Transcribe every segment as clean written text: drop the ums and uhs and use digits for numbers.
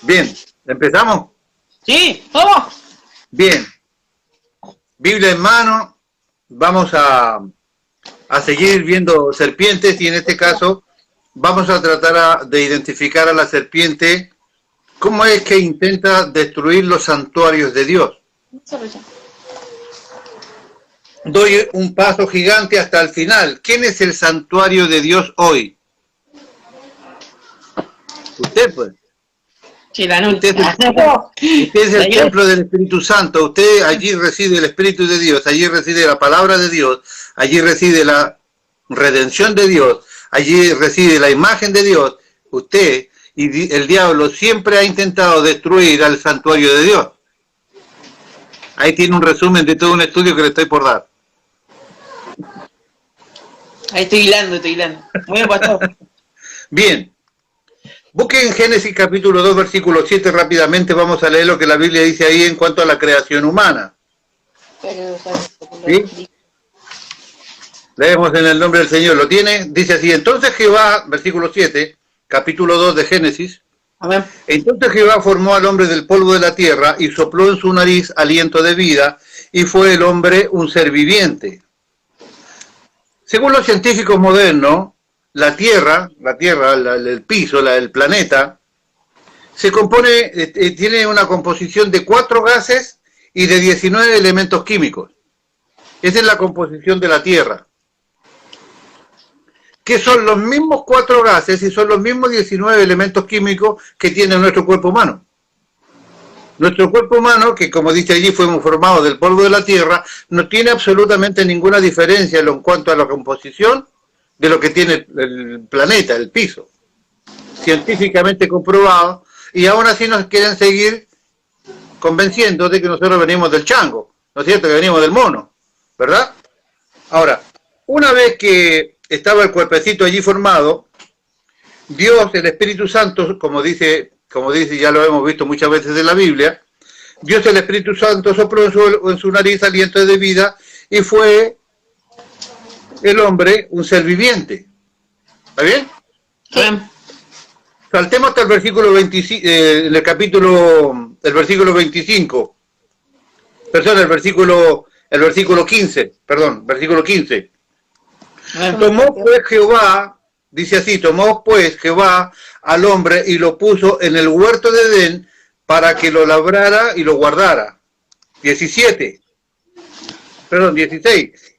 Bien, ¿empezamos? Sí, vamos. Bien, Biblia en mano, vamos a seguir viendo serpientes y en este caso vamos a tratar de identificar a la serpiente, cómo es que intenta destruir los santuarios de Dios. Doy un paso gigante hasta el final. ¿Quién es el santuario de Dios hoy? Usted, pues. Usted es el templo del Espíritu Santo. Usted, allí reside el Espíritu de Dios, allí reside la palabra de Dios, allí reside la redención de Dios, allí reside la imagen de Dios. Usted y el diablo siempre ha intentado destruir al santuario de Dios. Ahí tiene un resumen de todo un estudio que le estoy por dar. Ahí estoy hilando. Muy bien, pastor. Bien. Busquen Génesis capítulo 2, versículo 7 rápidamente. Vamos a leer lo que la Biblia dice ahí en cuanto a la creación humana. ¿Sí? Leemos en el nombre del Señor. ¿Lo tiene? Dice así: entonces Jehová, versículo 7, capítulo 2 de Génesis. Amén. Entonces Jehová formó al hombre del polvo de la tierra y sopló en su nariz aliento de vida, y fue el hombre un ser viviente. Según los científicos modernos, la Tierra, el piso, el planeta, se compone, tiene una composición de 4 gases y de 19 elementos químicos. Esa es la composición de la Tierra. Que son los mismos 4 gases y son los mismos 19 elementos químicos que tiene nuestro cuerpo humano. Nuestro cuerpo humano, que como dice allí, fuimos formados del polvo de la Tierra, no tiene absolutamente ninguna diferencia en cuanto a la composición de lo que tiene el planeta, el piso. Científicamente comprobado, y aún así nos quieren seguir convenciendo de que nosotros venimos del chango, ¿no es cierto? Que venimos del mono, ¿verdad? Ahora, una vez que estaba el cuerpecito allí formado, Dios, el Espíritu Santo, como dice, ya lo hemos visto muchas veces en la Biblia, Dios, el Espíritu Santo, sopló en su nariz aliento de vida y fue el hombre un ser viviente. ¿Está bien? Sí. Saltemos hasta el versículo 25, el versículo 25. El versículo 15, perdón, versículo 15. Tomó pues Jehová, dice así, tomó pues Jehová al hombre y lo puso en el huerto de Edén para que lo labrara y lo guardara. 16.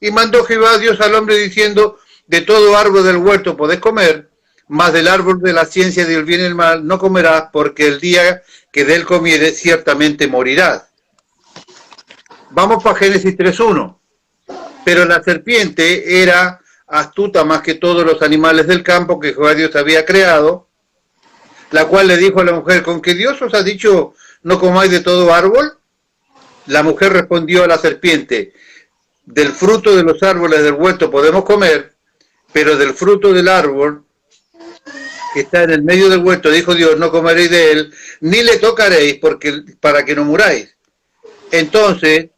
Y mandó Jehová Dios al hombre diciendo: de todo árbol del huerto podés comer, mas del árbol de la ciencia del bien y el mal no comerás, porque el día que de él comieres ciertamente morirás. Vamos para Génesis 3:1. Pero la serpiente era astuta más que todos los animales del campo que Jehová Dios había creado, la cual le dijo a la mujer: ¿con qué Dios os ha dicho no comáis de todo árbol? La mujer respondió a la serpiente: del fruto de los árboles del huerto podemos comer, pero del fruto del árbol que está en el medio del huerto, dijo Dios, no comeréis de él, ni le tocaréis, para que no muráis. Entonces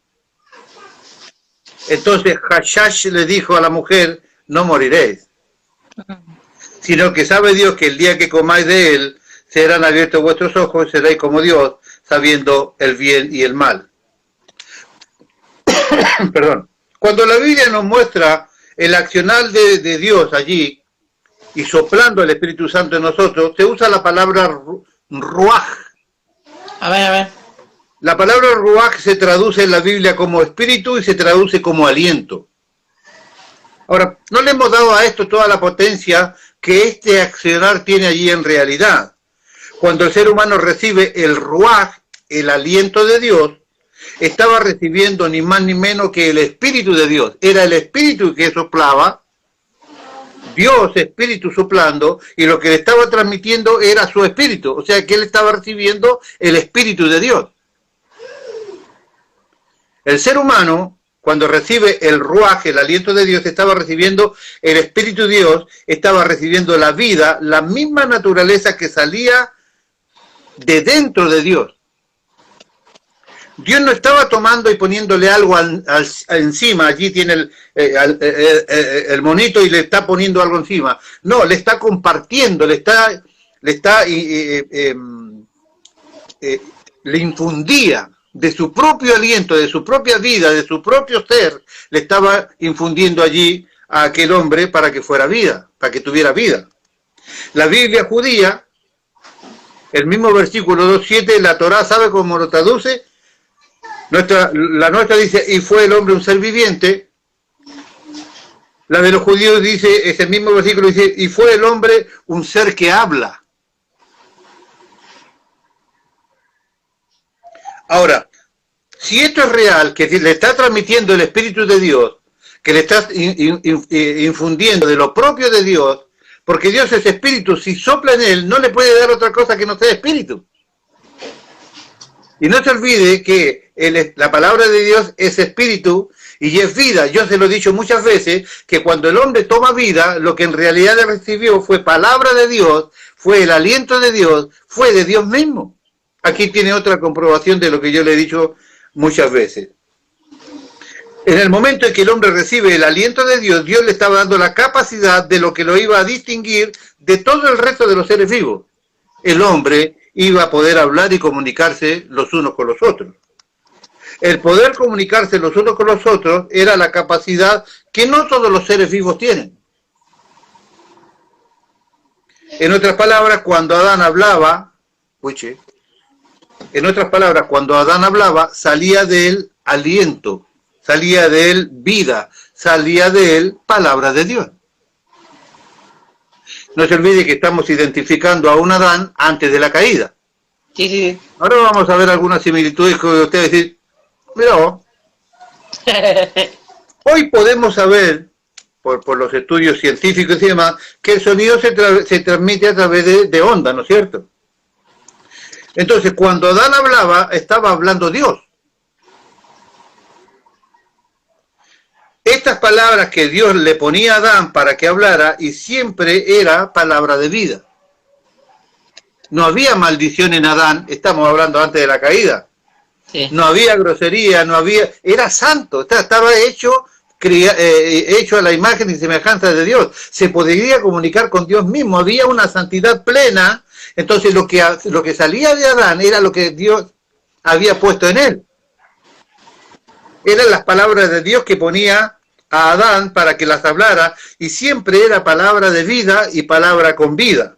Hashash le dijo a la mujer: no moriréis, sino que sabe Dios que el día que comáis de él, serán abiertos vuestros ojos y seréis como Dios, sabiendo el bien y el mal. Perdón. Cuando la Biblia nos muestra el accionar de Dios allí, y soplando el Espíritu Santo en nosotros, se usa la palabra ruaj. A ver. La palabra ruaj se traduce en la Biblia como espíritu y se traduce como aliento. Ahora, no le hemos dado a esto toda la potencia que este accionar tiene allí en realidad. Cuando el ser humano recibe el ruaj, el aliento de Dios, estaba recibiendo ni más ni menos que el Espíritu de Dios. Era el Espíritu que soplaba, Dios Espíritu soplando, y lo que le estaba transmitiendo era su Espíritu. O sea que él estaba recibiendo el Espíritu de Dios. El ser humano, cuando recibe el ruaj, el aliento de Dios, estaba recibiendo el Espíritu de Dios, estaba recibiendo la vida, la misma naturaleza que salía de dentro de Dios. Dios no estaba tomando y poniéndole algo encima, allí tiene el monito y le está poniendo algo encima. No, le está compartiendo, le está le infundía de su propio aliento, de su propia vida, de su propio ser, le estaba infundiendo allí a aquel hombre para que fuera vida, para que tuviera vida. La Biblia judía, el mismo versículo 2.7, la Torá, ¿sabe cómo lo traduce? La nuestra dice, y fue el hombre un ser viviente. La de los judíos dice, ese mismo versículo dice, y fue el hombre un ser que habla. Ahora, si esto es real, que le está transmitiendo el Espíritu de Dios, que le está infundiendo de lo propio de Dios, porque Dios es Espíritu, si sopla en él, no le puede dar otra cosa que no sea Espíritu. Y no se olvide que la palabra de Dios es Espíritu y es vida. Yo se lo he dicho muchas veces, que cuando el hombre toma vida, lo que en realidad recibió fue palabra de Dios, fue el aliento de Dios, fue de Dios mismo. Aquí tiene otra comprobación de lo que yo le he dicho muchas veces. En el momento en que el hombre recibe el aliento de Dios, Dios le estaba dando la capacidad de lo que lo iba a distinguir de todo el resto de los seres vivos. El hombre iba a poder hablar y comunicarse los unos con los otros. El poder comunicarse los unos con los otros era la capacidad que no todos los seres vivos tienen. En otras palabras, cuando Adán hablaba, salía de él aliento, salía de él vida, salía de él palabra de Dios. No se olvide que estamos identificando a un Adán antes de la caída. Sí, sí. Ahora vamos a ver algunas similitudes que ustedes dicen, mira, hoy podemos saber, por los estudios científicos y demás, que el sonido se transmite a través de ondas, ¿no es cierto? Entonces, cuando Adán hablaba, estaba hablando Dios. Estas palabras que Dios le ponía a Adán para que hablara, y siempre era palabra de vida. No había maldición en Adán, estamos hablando antes de la caída. Sí. No había grosería, no había... Era santo, estaba hecho a la imagen y semejanza de Dios. Se podría comunicar con Dios mismo, había una santidad plena. Entonces lo que salía de Adán era lo que Dios había puesto en él. Eran las palabras de Dios que ponía a Adán para que las hablara, y siempre era palabra de vida y palabra con vida.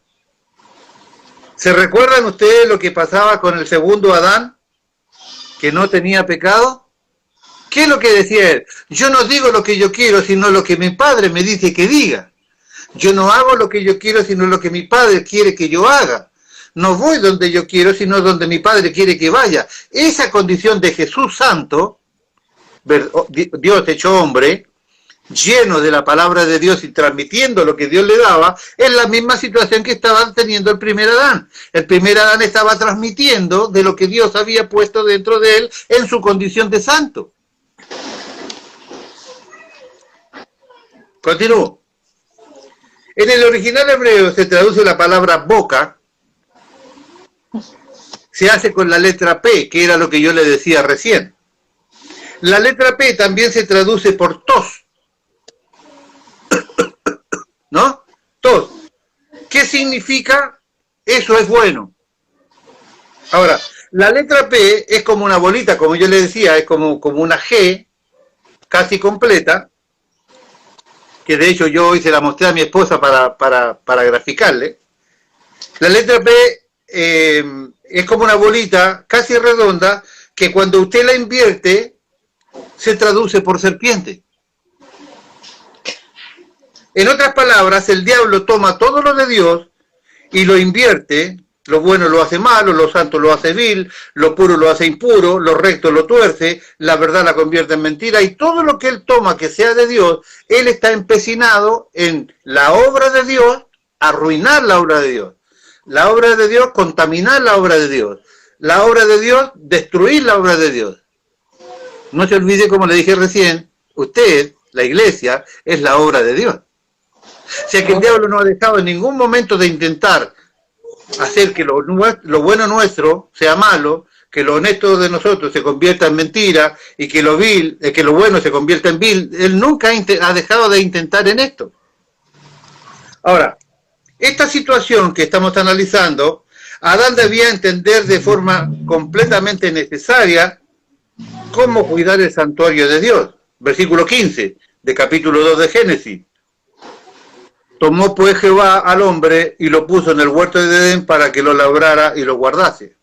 ¿Se recuerdan ustedes lo que pasaba con el segundo Adán, que no tenía pecado? ¿Qué es lo que decía él? Yo no digo lo que yo quiero, sino lo que mi padre me dice que diga. Yo no hago lo que yo quiero, sino lo que mi padre quiere que yo haga. No voy donde yo quiero, sino donde mi padre quiere que vaya. Esa condición de Jesús santo, Dios hecho hombre, lleno de la palabra de Dios y transmitiendo lo que Dios le daba, es la misma situación que estaba teniendo el primer Adán. El primer Adán estaba transmitiendo de lo que Dios había puesto dentro de él en su condición de santo. Continúo. En el original hebreo se traduce la palabra boca, se hace con la letra P, que era lo que yo le decía recién. La letra P también se traduce por tos, ¿no? Tos. ¿Qué significa? Eso es bueno. Ahora, la letra P es como una bolita, como yo le decía, es como una G, casi completa, que de hecho yo hoy se la mostré a mi esposa para graficarle. La letra P es como una bolita casi redonda, que cuando usted la invierte, se traduce por serpiente. En otras palabras, el diablo toma todo lo de Dios y lo invierte. Lo bueno lo hace malo, lo santo lo hace vil, lo puro lo hace impuro, lo recto lo tuerce, la verdad la convierte en mentira, y todo lo que él toma que sea de Dios, él está empecinado en la obra de Dios, arruinar la obra de Dios. La obra de Dios, contaminar la obra de Dios. La obra de Dios, destruir la obra de Dios. No se olvide, como le dije recién, usted, la iglesia, es la obra de Dios. O sea que el diablo no ha dejado en ningún momento de intentar hacer que lo bueno nuestro sea malo, que lo honesto de nosotros se convierta en mentira, y que lo vil, que lo bueno se convierta en vil. Él nunca ha dejado de intentar en esto. Ahora, esta situación que estamos analizando Adán debía entender de forma completamente necesaria cómo cuidar el santuario de Dios. Versículo 15 de capítulo 2 de Génesis. Tomó pues Jehová al hombre y lo puso en el huerto de Edén para que lo labrara y lo guardase.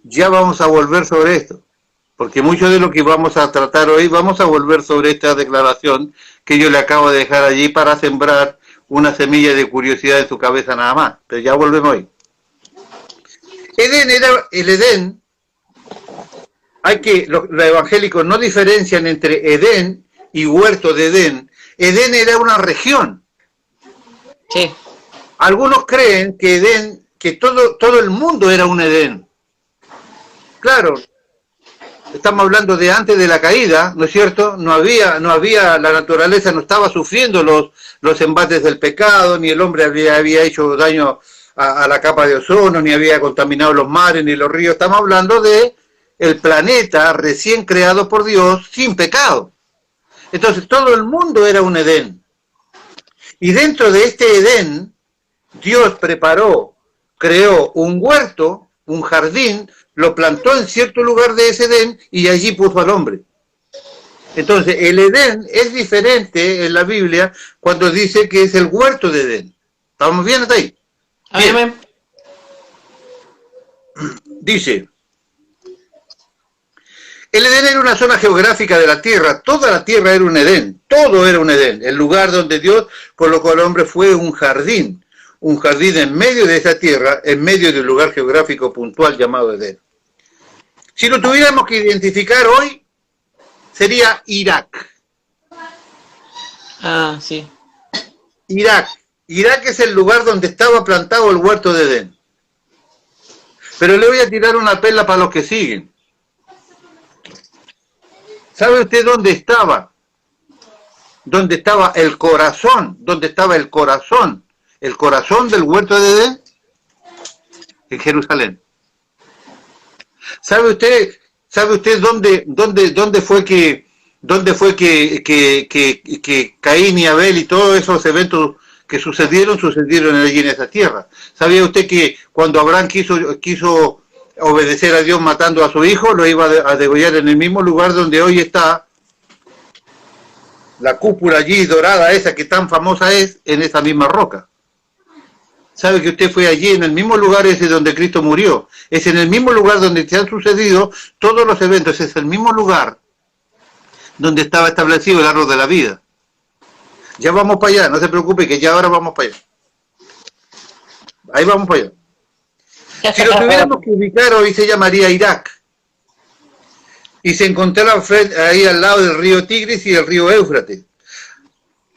Ya vamos a volver sobre esto, porque mucho de lo que vamos a tratar hoy, vamos a volver sobre esta declaración que yo le acabo de dejar allí para sembrar una semilla de curiosidad en su cabeza nada más. Pero ya volvemos hoy. El Edén, los evangélicos no diferencian entre Edén y huerto de Edén. Edén era una región. Sí. Algunos creen que Edén, que todo el mundo era un Edén. Claro, estamos hablando de antes de la caída, ¿no es cierto? No había, la naturaleza no estaba sufriendo los embates del pecado, ni el hombre había hecho daño a la capa de ozono, ni había contaminado los mares, ni los ríos. Estamos hablando de el planeta recién creado por Dios, sin pecado. Entonces todo el mundo era un Edén. Y dentro de este Edén, Dios creó un huerto, un jardín, lo plantó en cierto lugar de ese Edén y allí puso al hombre. Entonces, el Edén es diferente en la Biblia cuando dice que es el huerto de Edén. ¿Estamos bien hasta ahí? Bien. Amén. Dice, el Edén era una zona geográfica de la tierra, toda la tierra era un Edén, todo era un Edén. El lugar donde Dios colocó al hombre fue un jardín en medio de esa tierra, en medio de un lugar geográfico puntual llamado Edén. Si lo tuviéramos que identificar hoy, sería Irak. Ah, sí. Irak es el lugar donde estaba plantado el huerto de Edén. Pero le voy a tirar una perla para los que siguen. ¿Sabe usted dónde estaba? ¿Dónde estaba el corazón? ¿Dónde estaba el corazón? El corazón del huerto de Edén, en Jerusalén. ¿Sabe usted dónde fue que Caín y Abel y todos esos eventos que sucedieron allí en esa tierra? ¿Sabía usted que cuando Abraham quiso obedecer a Dios matando a su hijo, lo iba a degollar en el mismo lugar donde hoy está la cúpula allí dorada esa que tan famosa es, en esa misma roca? Sabe que usted fue allí en el mismo lugar ese donde Cristo murió. Es en el mismo lugar donde se han sucedido todos los eventos. Es el mismo lugar donde estaba establecido el árbol de la vida. Ya vamos para allá, no se preocupe que ya ahora vamos para allá. Ahí vamos para allá. Si lo tuviéramos que ubicar hoy se llamaría Irak. Y se encontraba ahí al lado del río Tigris y del río Éufrates.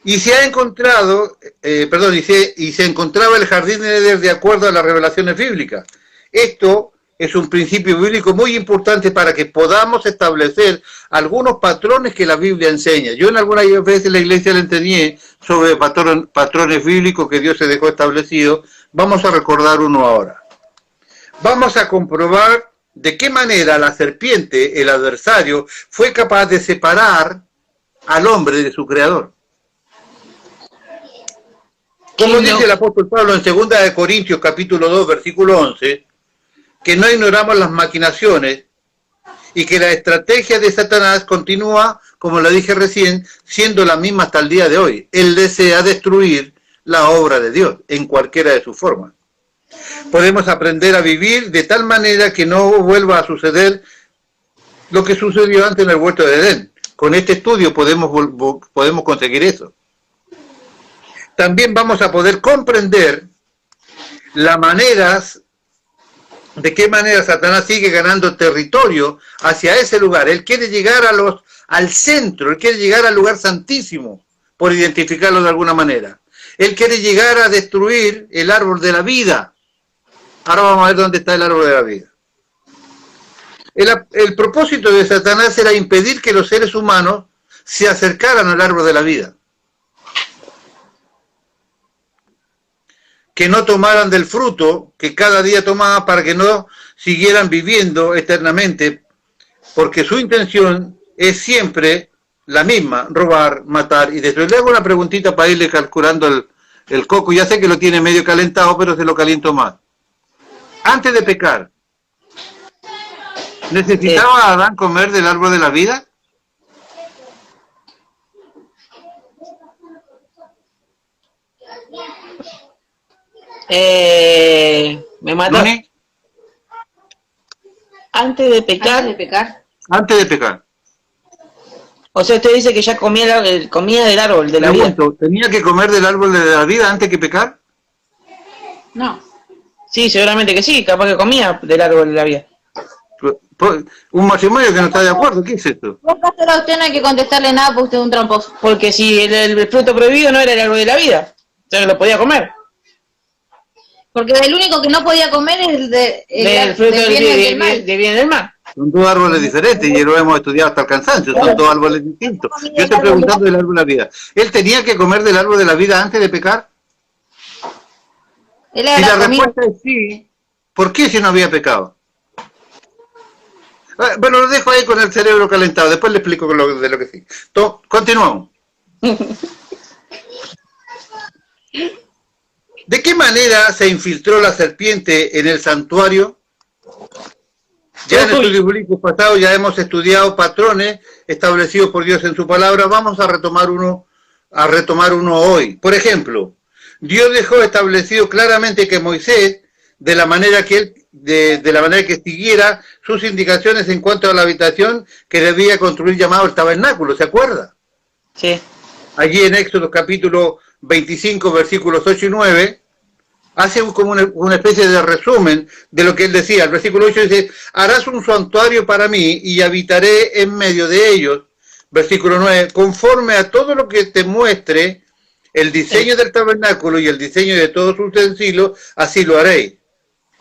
Y se ha encontrado, y se encontraba el jardín de Edén de acuerdo a las revelaciones bíblicas. Esto es un principio bíblico muy importante para que podamos establecer algunos patrones que la Biblia enseña. Yo en algunas veces la iglesia le enseñé sobre patrones bíblicos que Dios se dejó establecidos. Vamos a recordar uno ahora. Vamos a comprobar de qué manera la serpiente, el adversario, fue capaz de separar al hombre de su creador. Como dice el apóstol Pablo en 2 de Corintios capítulo 2 versículo 11, que no ignoramos las maquinaciones y que la estrategia de Satanás continúa, como lo dije recién, siendo la misma hasta el día de hoy. Él desea destruir la obra de Dios en cualquiera de sus formas. Podemos aprender a vivir de tal manera que no vuelva a suceder lo que sucedió antes en el huerto de Edén. Con este estudio podemos conseguir eso. También vamos a poder comprender de qué manera Satanás sigue ganando territorio hacia ese lugar. Él quiere llegar al centro, él quiere llegar al lugar santísimo, por identificarlo de alguna manera. Él quiere llegar a destruir el árbol de la vida. Ahora vamos a ver dónde está el árbol de la vida. El propósito de Satanás era impedir que los seres humanos se acercaran al árbol de la vida. Que no tomaran del fruto que cada día tomaban para que no siguieran viviendo eternamente, porque su intención es siempre la misma, robar, matar y destruir. Le hago una preguntita para irle calculando El coco ya sé que lo tiene medio calentado, pero se lo caliento más. Antes de pecar, ¿necesitaba Adán comer del árbol de la vida? Me mató. ¿Noni? Antes de pecar. Antes de pecar. Antes de pecar. O sea, usted dice que ya comía, comía del árbol de la vida. Pregunto, ¿tenía que comer del árbol de la vida antes que pecar? No. Sí, seguramente que sí, capaz que comía del árbol de la vida. Un matrimonio que no está de acuerdo, ¿qué es esto? Vos, pastor, a usted no hay que contestarle nada porque usted es un tramposo. Porque si el fruto prohibido no era el árbol de la vida, o sea que lo podía comer. Porque el único que no podía comer es el Del fruto del bien y del mal. de bien y del mal. Son dos árboles diferentes y lo hemos estudiado hasta el cansancio, son dos árboles distintos. Yo estoy preguntando del árbol de la vida. ¿Él tenía que comer del árbol de la vida antes de pecar? Él Si era la respuesta es sí, ¿por qué si no había pecado? Bueno, lo dejo ahí con el cerebro calentado, después le explico de lo que sí. Continuamos. ¿De qué manera se infiltró la serpiente en el santuario? Ya en estudios bíblicos pasados ya hemos estudiado patrones establecidos por Dios en su palabra. Vamos a retomar uno hoy. Por ejemplo, Dios dejó establecido claramente que Moisés, de la manera que siguiera sus indicaciones en cuanto a la habitación que debía construir, llamado el tabernáculo, ¿se acuerda? Sí. Allí en Éxodo capítulo 25, versículos 8 y 9, hace como una especie de resumen de lo que él decía. El versículo 8 dice, harás un santuario para mí y habitaré en medio de ellos. Versículo 9, conforme a todo lo que te muestre el diseño del tabernáculo y el diseño de todos sus utensilios, así lo haré.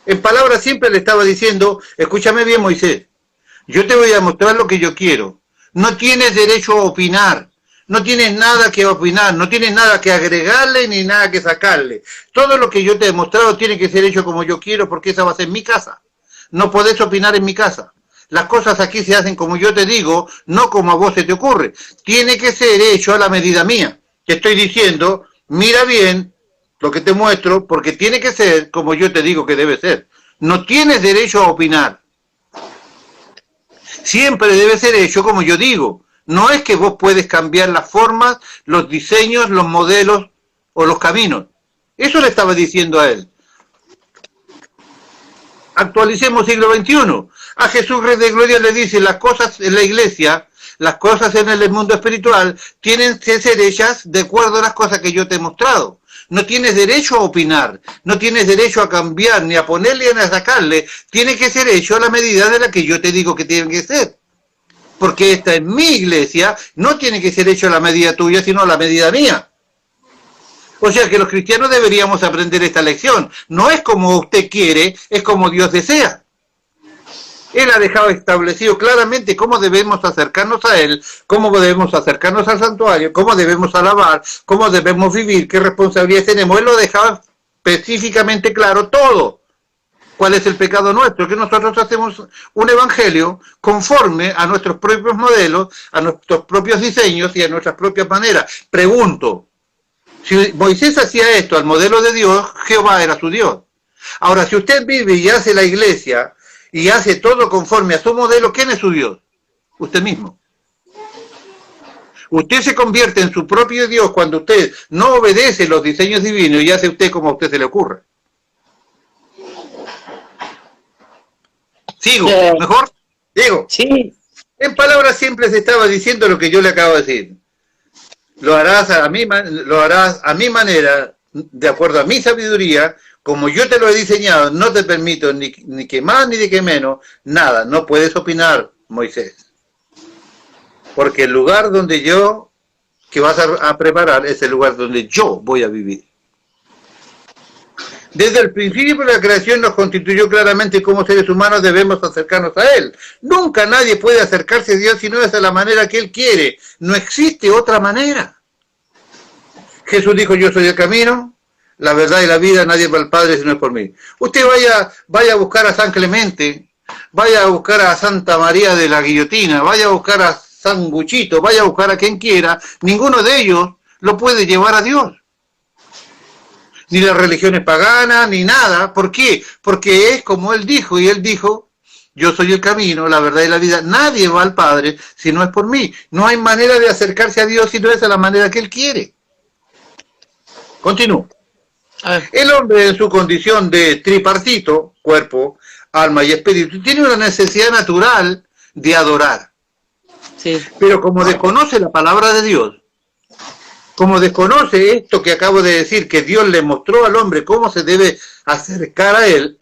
En palabras siempre le estaba diciendo, escúchame bien, Moisés, yo te voy a mostrar lo que yo quiero. No tienes derecho a opinar. No tienes nada que opinar, no tienes nada que agregarle ni nada que sacarle. Todo lo que yo te he mostrado tiene que ser hecho como yo quiero porque esa va a ser mi casa. No podés opinar en mi casa. Las cosas aquí se hacen como yo te digo, no como a vos se te ocurre. Tiene que ser hecho a la medida mía. Te estoy diciendo, mira bien lo que te muestro porque tiene que ser como yo te digo que debe ser. No tienes derecho a opinar. Siempre debe ser hecho como yo digo. No es que vos puedes cambiar las formas, los diseños, los modelos o los caminos. Eso le estaba diciendo a él. Actualicemos siglo XXI. A Jesús Rey de Gloria le dice, las cosas en la iglesia, las cosas en el mundo espiritual, tienen que ser hechas de acuerdo a las cosas que yo te he mostrado. No tienes derecho a opinar, no tienes derecho a cambiar, ni a ponerle ni a sacarle. Tiene que ser hecho a la medida de la que yo te digo que tiene que ser. Porque esta es mi iglesia, no tiene que ser hecho a la medida tuya, sino a la medida mía. O sea que los cristianos deberíamos aprender esta lección. No es como usted quiere, es como Dios desea. Él ha dejado establecido claramente cómo debemos acercarnos a Él, cómo debemos acercarnos al santuario, cómo debemos alabar, cómo debemos vivir, qué responsabilidades tenemos. Él lo ha dejado específicamente claro todo. ¿Cuál es el pecado nuestro? Que nosotros hacemos un evangelio conforme a nuestros propios modelos, a nuestros propios diseños y a nuestras propias maneras. Pregunto, si Moisés hacía esto al modelo de Dios, Jehová era su Dios. Ahora, si usted vive y hace la iglesia y hace todo conforme a su modelo, ¿quién es su Dios? Usted mismo. Usted se convierte en su propio Dios cuando usted no obedece los diseños divinos y hace usted como a usted se le ocurre. ¿Sigo? ¿Mejor? Digo. Sí. En palabras simples estaba diciendo lo que yo le acabo de decir. Lo harás a mi manera, de acuerdo a mi sabiduría, como yo te lo he diseñado. No te permito ni que más ni de que menos, nada. No puedes opinar, Moisés. Porque el lugar donde que vas a preparar, es el lugar donde yo voy a vivir. Desde el principio de la creación nos constituyó claramente como seres humanos debemos acercarnos a Él. Nunca nadie puede acercarse a Dios si no es de la manera que Él quiere. No existe otra manera. Jesús dijo, yo soy el camino, la verdad y la vida, nadie va al Padre si no es por mí. Usted vaya a buscar a San Clemente, vaya a buscar a Santa María de la Guillotina, vaya a buscar a San Buchito, vaya a buscar a quien quiera, ninguno de ellos lo puede llevar a Dios. ni las religiones paganas, ni nada. ¿Por qué? Porque es como Él dijo, y Él dijo, yo soy el camino, la verdad y la vida. Nadie va al Padre si no es por mí. No hay manera de acercarse a Dios si no es a la manera que Él quiere. Continúo. El hombre en su condición de tripartito, cuerpo, alma y espíritu, tiene una necesidad natural de adorar. Sí. Pero como desconoce la palabra de Dios, como desconoce esto que acabo de decir, que Dios le mostró al hombre cómo se debe acercar a Él,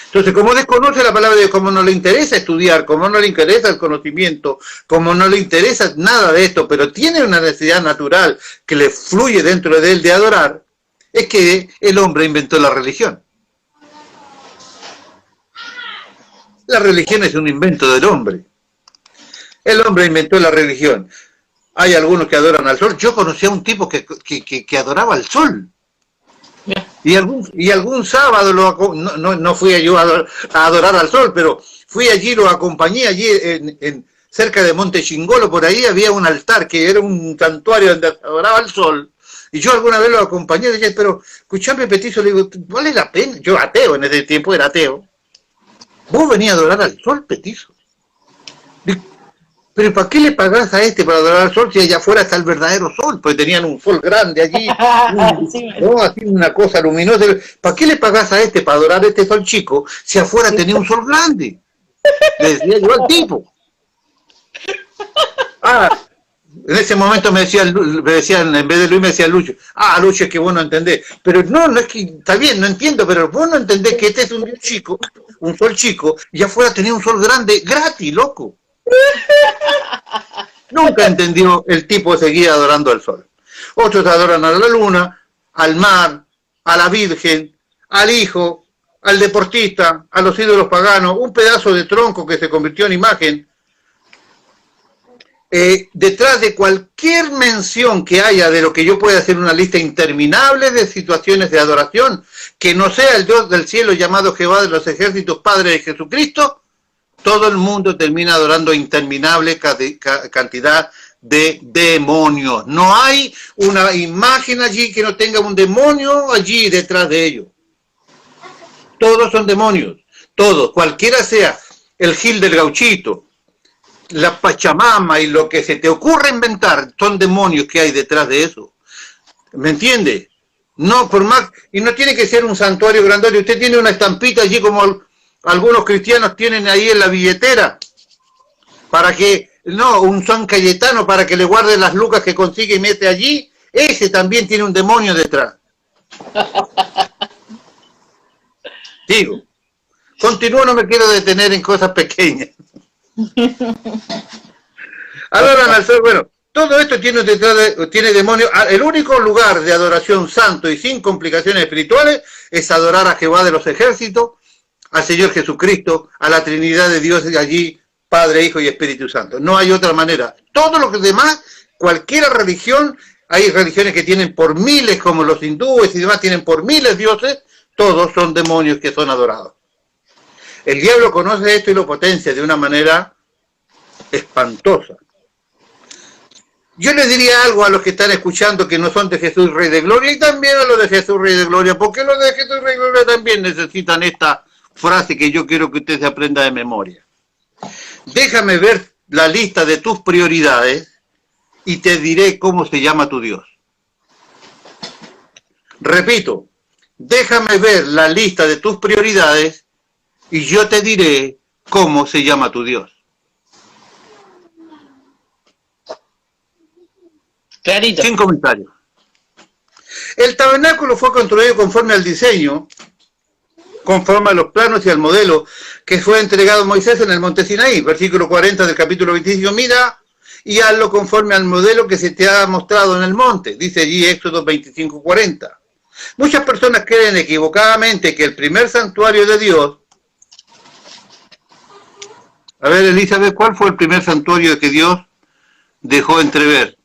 entonces como desconoce la palabra de Dios, como no le interesa estudiar, como no le interesa el conocimiento, como no le interesa nada de esto, pero tiene una necesidad natural que le fluye dentro de él de adorar, es que el hombre inventó la religión. La religión es un invento del hombre. El hombre inventó la religión. Hay algunos que adoran al sol. Yo conocí a un tipo que adoraba al sol. Y algún sábado no fui yo a adorar al sol, pero fui allí, lo acompañé allí cerca de Monte Chingolo, por ahí había un altar que era un santuario donde adoraba al sol. Y yo alguna vez lo acompañé y dije, pero escuchame, petizo, le digo, ¿vale la pena? Yo ateo, en ese tiempo era ateo. ¿Vos venís a adorar al sol, petizo? Pero ¿para qué le pagás a este para adorar al sol si allá afuera está el verdadero sol? Pues tenían un sol grande allí, así una cosa luminosa. ¿Para qué le pagás a este para adorar este sol chico si afuera tenía un sol grande? Le decía yo al tipo. En ese momento me decían, en vez de Luis me decía Lucho, Lucho, es que vos no entendés. Pero no es que, está bien, no entiendo, pero vos no entendés que este es un chico, un sol chico, y afuera tenía un sol grande, gratis, loco. Nunca entendió, el tipo seguía adorando al sol. Otros adoran a la luna, al mar, a la Virgen, al hijo, al deportista, a los ídolos paganos, un pedazo de tronco que se convirtió en imagen. Detrás de cualquier mención que haya de lo que yo pueda hacer una lista interminable de situaciones de adoración, que no sea el Dios del cielo llamado Jehová de los ejércitos, Padre de Jesucristo, todo el mundo termina adorando interminable cantidad de demonios. No hay una imagen allí que no tenga un demonio allí detrás de ello. Todos son demonios, todos, cualquiera sea el Gil del Gauchito, la Pachamama y lo que se te ocurra inventar, son demonios que hay detrás de eso. ¿Me entiende? No, por más, y no tiene que ser un santuario grandote, usted tiene una estampita allí como algunos cristianos tienen ahí en la billetera, para que, no, un San Cayetano para que le guarde las lucas que consigue y mete allí, ese también tiene un demonio detrás. Digo, continúo, no me quiero detener en cosas pequeñas. Adoran al sol, bueno, todo esto tiene demonios. El único lugar de adoración santo y sin complicaciones espirituales es adorar a Jehová de los ejércitos, al Señor Jesucristo, a la Trinidad de Dios allí, Padre, Hijo y Espíritu Santo. No hay otra manera. Todo lo que demás, cualquier religión, hay religiones que tienen por miles, como los hindúes y demás, tienen por miles dioses, todos son demonios que son adorados. El diablo conoce esto y lo potencia de una manera espantosa. Yo les diría algo a los que están escuchando que no son de Jesús Rey de Gloria y también a los de Jesús Rey de Gloria, porque los de Jesús Rey de Gloria también necesitan esta frase que yo quiero que usted se aprenda de memoria. Déjame ver la lista de tus prioridades y te diré cómo se llama tu Dios. Repito, déjame ver la lista de tus prioridades y yo te diré cómo se llama tu Dios. Clarito. Sin comentarios. El tabernáculo fue construido conforme al diseño, conforme a los planos y al modelo que fue entregado a Moisés en el monte Sinaí, versículo 40 del capítulo 25. Mira y hazlo conforme al modelo que se te ha mostrado en el monte, dice allí Éxodo 25:40. Muchas personas creen equivocadamente que el primer santuario de Dios... A ver, Elizabeth, ¿cuál fue el primer santuario que Dios dejó entrever?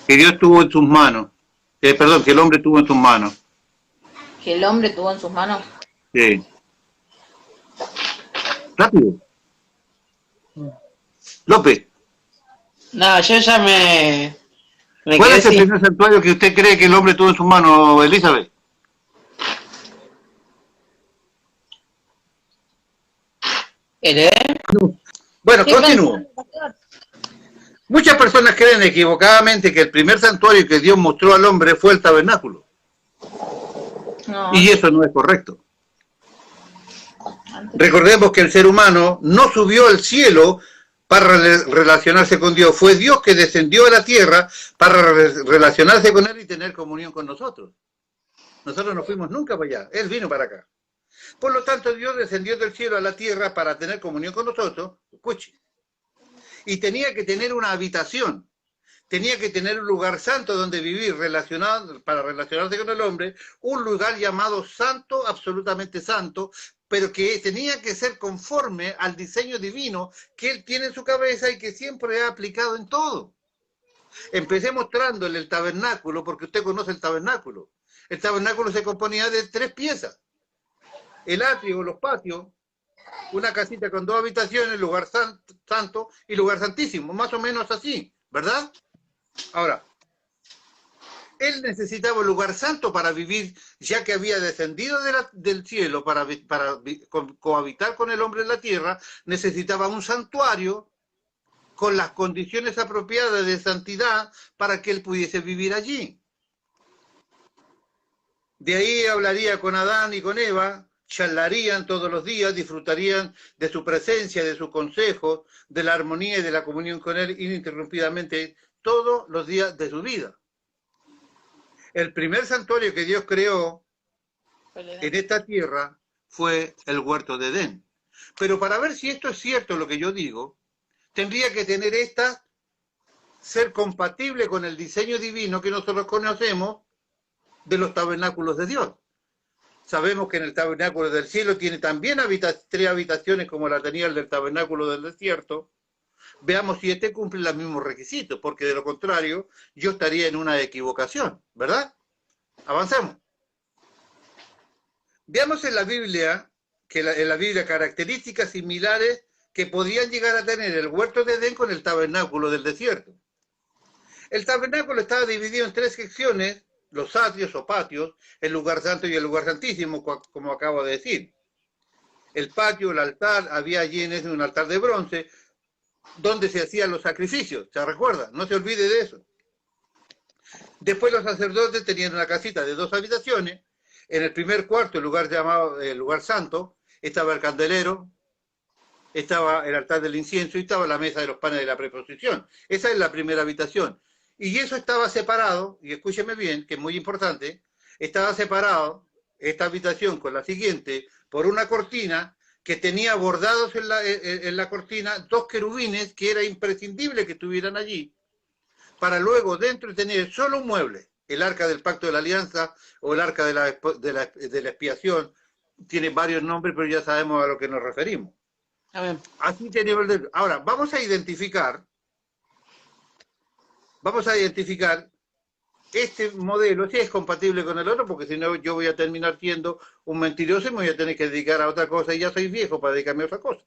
Que Dios tuvo en sus manos. Que el hombre tuvo en sus manos. Que el hombre tuvo en sus manos. Sí. Rápido. López. No, yo ya me Me ¿Cuál quedé es el sin... primer santuario que usted cree que el hombre tuvo en sus manos, Elizabeth? ¿El Edén? Bueno, Estoy continúo. pensando, pastor. Muchas personas creen equivocadamente que el primer santuario que Dios mostró al hombre fue el tabernáculo. No, Y eso no es correcto. Recordemos que el ser humano no subió al cielo para relacionarse con Dios. Fue Dios que descendió a la tierra para relacionarse con Él y tener comunión con nosotros. Nosotros no fuimos nunca para allá. Él vino para acá. Por lo tanto, Dios descendió del cielo a la tierra para tener comunión con nosotros. Escuche. Y tenía que tener una habitación. Tenía que tener un lugar santo donde vivir relacionado, para relacionarse con el hombre, un lugar llamado santo, absolutamente santo, pero que tenía que ser conforme al diseño divino que él tiene en su cabeza y que siempre ha aplicado en todo. Empecé mostrándole el tabernáculo, porque usted conoce el tabernáculo. El tabernáculo se componía de 3 piezas. El atrio, los patios, una casita con 2 habitaciones, lugar santo y lugar santísimo, más o menos así, ¿verdad? Ahora, él necesitaba un lugar santo para vivir, ya que había descendido del cielo para cohabitar con el hombre en la tierra, necesitaba un santuario con las condiciones apropiadas de santidad para que él pudiese vivir allí. De ahí hablaría con Adán y con Eva, charlarían todos los días, disfrutarían de su presencia, de sus consejos, de la armonía y de la comunión con él ininterrumpidamente todos los días de su vida. El primer santuario que Dios creó en esta tierra fue el huerto de Edén. Pero para ver si esto es cierto lo que yo digo, tendría que tener ser compatible con el diseño divino que nosotros conocemos de los tabernáculos de Dios. Sabemos que en el tabernáculo del cielo tiene también 3 habitaciones como la tenía el del tabernáculo del desierto. Veamos si este cumple los mismos requisitos, porque de lo contrario yo estaría en una equivocación, ¿verdad? Avancemos. Veamos en la Biblia, características similares que podían llegar a tener el huerto de Edén con el tabernáculo del desierto. El tabernáculo estaba dividido en 3 secciones, los atrios o patios, el lugar santo y el lugar santísimo, como acabo de decir. El patio, el altar, había allí en ese un altar de bronce, donde se hacían los sacrificios, ¿se recuerda? No se olvide de eso. Después los sacerdotes tenían una casita de 2 habitaciones. En el primer cuarto, el lugar llamado el lugar santo, estaba el candelero, estaba el altar del incienso y estaba la mesa de los panes de la preposición. Esa es la primera habitación. Y eso estaba separado, y escúcheme bien, que es muy importante, estaba separado esta habitación con la siguiente por una cortina que tenía bordados en la cortina 2 querubines que era imprescindible que estuvieran allí, para luego dentro tener solo un mueble, el arca del pacto de la alianza o el arca de la expiación. Tiene varios nombres, pero ya sabemos a lo que nos referimos. Amén. Así tenemos el... Ahora, vamos a identificar este modelo, si es compatible con el otro, porque si no yo voy a terminar siendo un mentiroso y me voy a tener que dedicar a otra cosa, y ya soy viejo para dedicarme a otra cosa.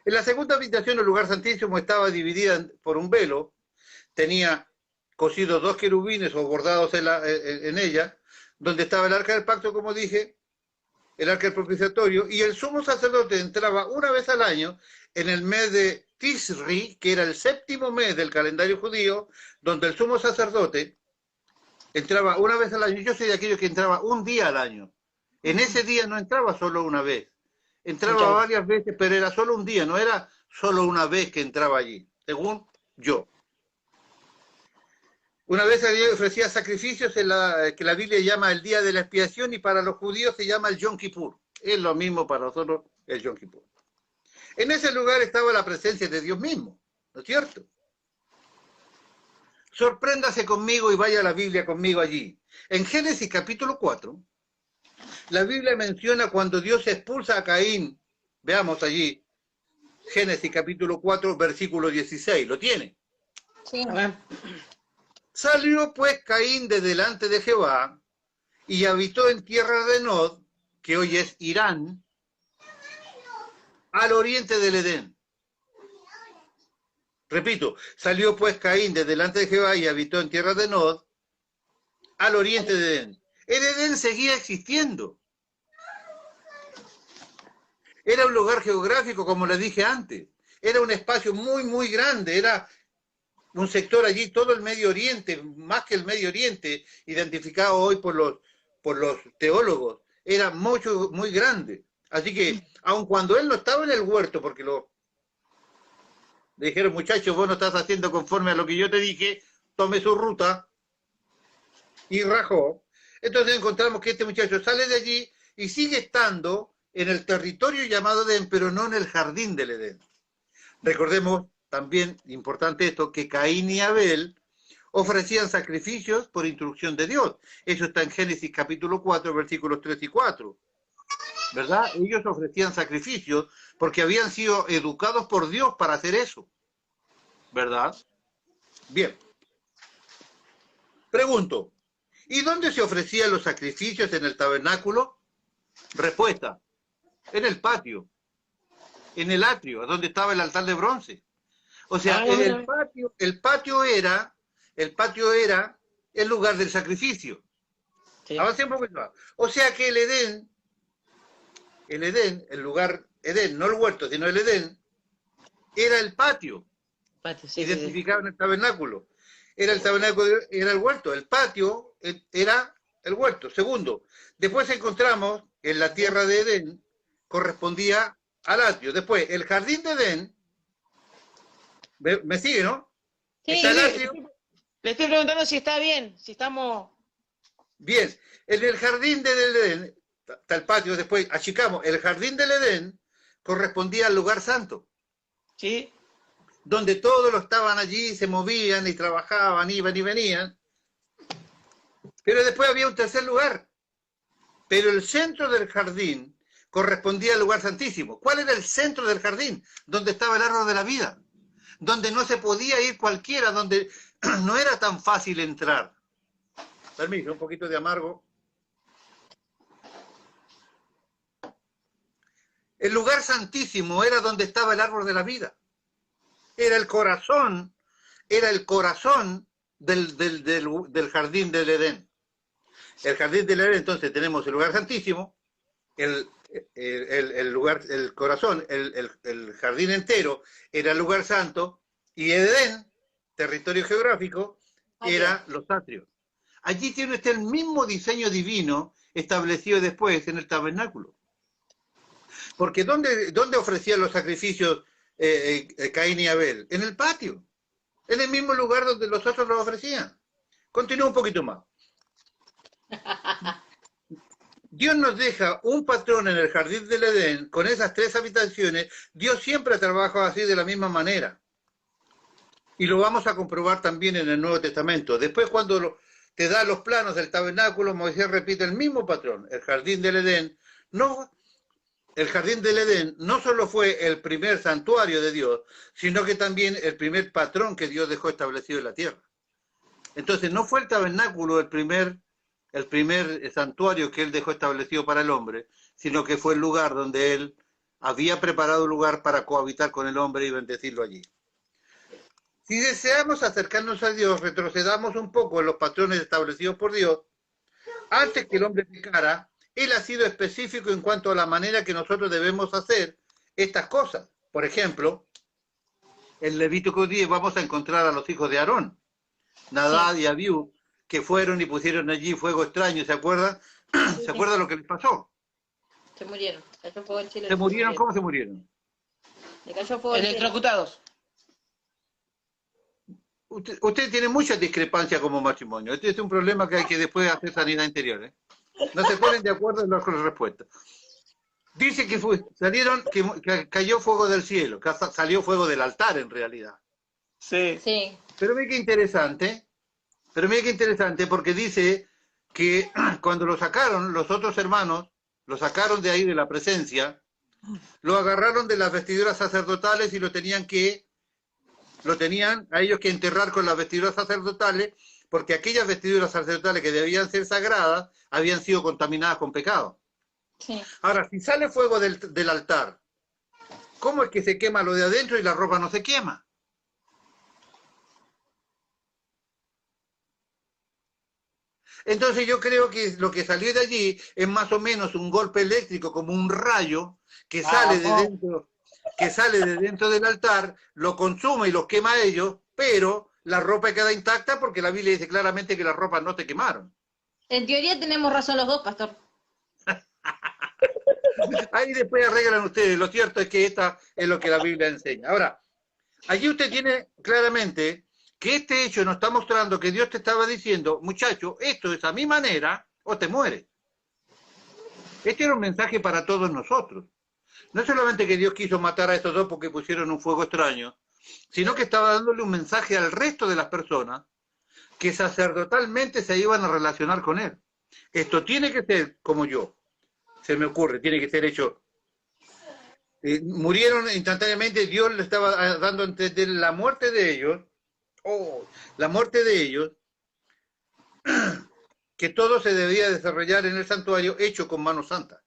En la segunda habitación, el lugar santísimo estaba dividida por un velo, tenía cosidos 2 querubines o bordados en ella, donde estaba el arca del pacto, como dije, el arca del propiciatorio, y el sumo sacerdote entraba una vez al año en el mes de Tisri, que era el 7º mes del calendario judío, donde el sumo sacerdote entraba una vez al año. Yo soy de aquellos que entraba un día al año. En ese día no entraba solo una vez, entraba varias veces, pero era solo un día, no era solo una vez que entraba allí, según yo. Una vez ofrecía sacrificios que la Biblia llama el día de la expiación, y para los judíos se llama el Yom Kippur. Es lo mismo para nosotros el Yom Kippur. En ese lugar estaba la presencia de Dios mismo, ¿no es cierto? Sorpréndase conmigo y vaya a la Biblia conmigo allí. En Génesis capítulo 4, la Biblia menciona cuando Dios expulsa a Caín. Veamos allí, Génesis capítulo 4, versículo 16. ¿Lo tiene? Sí. Amén. Salió pues Caín de delante de Jehová y habitó en tierra de Nod, que hoy es Irán, al oriente del Edén. Repito, salió pues Caín de delante de Jehová y habitó en tierra de Nod, al oriente de Edén. El Edén seguía existiendo. Era un lugar geográfico, como les dije antes. Era un espacio muy, muy grande. Era un sector allí, todo el Medio Oriente, más que el Medio Oriente, identificado hoy por los teólogos. Era mucho, muy grande. Así que, aun cuando él no estaba en el huerto, porque le dijeron, muchachos, vos no estás haciendo conforme a lo que yo te dije, tome su ruta, y rajó. Entonces encontramos que este muchacho sale de allí y sigue estando en el territorio llamado Edén, pero no en el jardín del Edén. Recordemos también, importante esto, que Caín y Abel ofrecían sacrificios por instrucción de Dios. Eso está en Génesis capítulo 4, versículos 3 y 4. ¿Verdad? Ellos ofrecían sacrificios porque habían sido educados por Dios para hacer eso. ¿Verdad? Bien. Pregunto, ¿y dónde se ofrecían los sacrificios en el tabernáculo? Respuesta, en el patio, en el atrio, donde estaba el altar de bronce. O sea, en el patio era el lugar del sacrificio. Sí. Avancemos un poquito más. O sea que el Edén, el lugar Edén, no el huerto, sino el Edén, era el patio. Sí, identificado en el tabernáculo. Era el tabernáculo, era el huerto. El patio era el huerto. Segundo, después encontramos en la tierra de Edén, correspondía al atrio. Después, el jardín de Edén, ¿me sigue, no? Sí, sí, le estoy preguntando si está bien, si estamos... Bien, en el jardín del Edén, está el patio, después achicamos, el jardín del Edén correspondía al lugar santo. Sí. Donde todos los estaban allí, se movían y trabajaban, iban y venían. Pero después había un tercer lugar. Pero el centro del jardín correspondía al lugar santísimo. ¿Cuál era el centro del jardín? Donde estaba el árbol de la vida. Donde no se podía ir cualquiera, donde no era tan fácil entrar. Permiso, un poquito de amargo. El lugar santísimo era donde estaba el árbol de la vida. Era el corazón del jardín del Edén. El jardín del Edén, entonces tenemos el lugar santísimo, el lugar, el corazón, el jardín entero era el lugar santo, y Edén, territorio geográfico, era los atrios. Allí tiene usted el mismo diseño divino establecido después en el tabernáculo. Porque ¿dónde ofrecían los sacrificios Caín y Abel? En el patio, en el mismo lugar donde los otros los ofrecían. Continúa un poquito más. Dios nos deja un patrón en el jardín del Edén con esas 3 habitaciones. Dios siempre ha trabajado así de la misma manera. Y lo vamos a comprobar también en el Nuevo Testamento. Después cuando te da los planos del tabernáculo, Moisés repite el mismo patrón. El jardín del Edén no solo fue el primer santuario de Dios, sino que también el primer patrón que Dios dejó establecido en la tierra. Entonces no fue el tabernáculo el primer santuario que él dejó establecido para el hombre, sino que fue el lugar donde él había preparado un lugar para cohabitar con el hombre y bendecirlo allí. Si deseamos acercarnos a Dios, retrocedamos un poco en los patrones establecidos por Dios. Antes que el hombre pecara, él ha sido específico en cuanto a la manera que nosotros debemos hacer estas cosas. Por ejemplo, en Levítico 10 vamos a encontrar a los hijos de Aarón, Nadab y Abiú, que fueron y pusieron allí fuego extraño, ¿se acuerdan? Sí, ¿se acuerdan lo que les pasó? Se murieron. Cayó fuego en Chile. ¿Se murieron? ¿Cómo se murieron? Le cayó fuego en Chile. Electrocutados. Usted tiene mucha discrepancia como matrimonio. Este es un problema que hay que después hacer sanidad interior, ¿eh? No se ponen de acuerdo en las respuestas. Dice que que cayó fuego del cielo, que salió fuego del altar en realidad. Sí. Sí. Pero mira qué interesante. Porque dice que cuando lo sacaron, los otros hermanos, lo sacaron de ahí de la presencia, lo agarraron de las vestiduras sacerdotales y lo tenían a ellos que enterrar con las vestiduras sacerdotales, porque aquellas vestiduras sacerdotales que debían ser sagradas habían sido contaminadas con pecado. Sí. Ahora, si sale fuego del altar, ¿cómo es que se quema lo de adentro y la ropa no se quema? Entonces yo creo que lo que salió de allí es más o menos un golpe eléctrico, como un rayo que sale de dentro del altar, lo consume y los quema a ellos, pero la ropa queda intacta porque la Biblia dice claramente que las ropas no se quemaron. En teoría tenemos razón los dos, pastor. Ahí después arreglan ustedes, lo cierto es que esta es lo que la Biblia enseña. Ahora, allí usted tiene claramente que este hecho nos está mostrando que Dios te estaba diciendo, muchacho, esto es a mi manera o te mueres. Este era un mensaje para todos nosotros. No solamente que Dios quiso matar a estos dos porque pusieron un fuego extraño, sino que estaba dándole un mensaje al resto de las personas que sacerdotalmente se iban a relacionar con él. Esto tiene que ser como yo, se me ocurre, tiene que ser hecho. Murieron instantáneamente, Dios le estaba dando a entender la muerte de ellos, que todo se debía desarrollar en el santuario hecho con mano santa.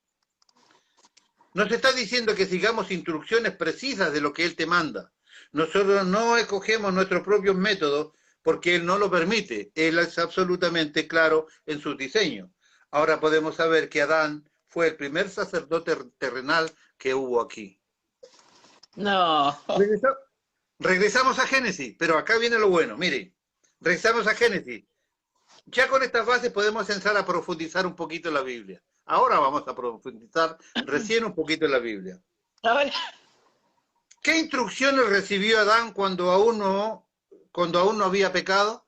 Nos está diciendo que sigamos instrucciones precisas de lo que Él te manda. Nosotros no escogemos nuestros propios métodos porque Él no lo permite. Él es absolutamente claro en sus diseños. Ahora podemos saber que Adán fue el primer sacerdote terrenal que hubo aquí. No. Regresamos a Génesis, pero acá viene lo bueno. Miren, regresamos a Génesis. Ya con estas bases podemos empezar a profundizar un poquito en la Biblia. Ahora vamos a profundizar recién un poquito en la Biblia. Ahora. ¿Qué instrucciones recibió Adán cuando aún no había pecado?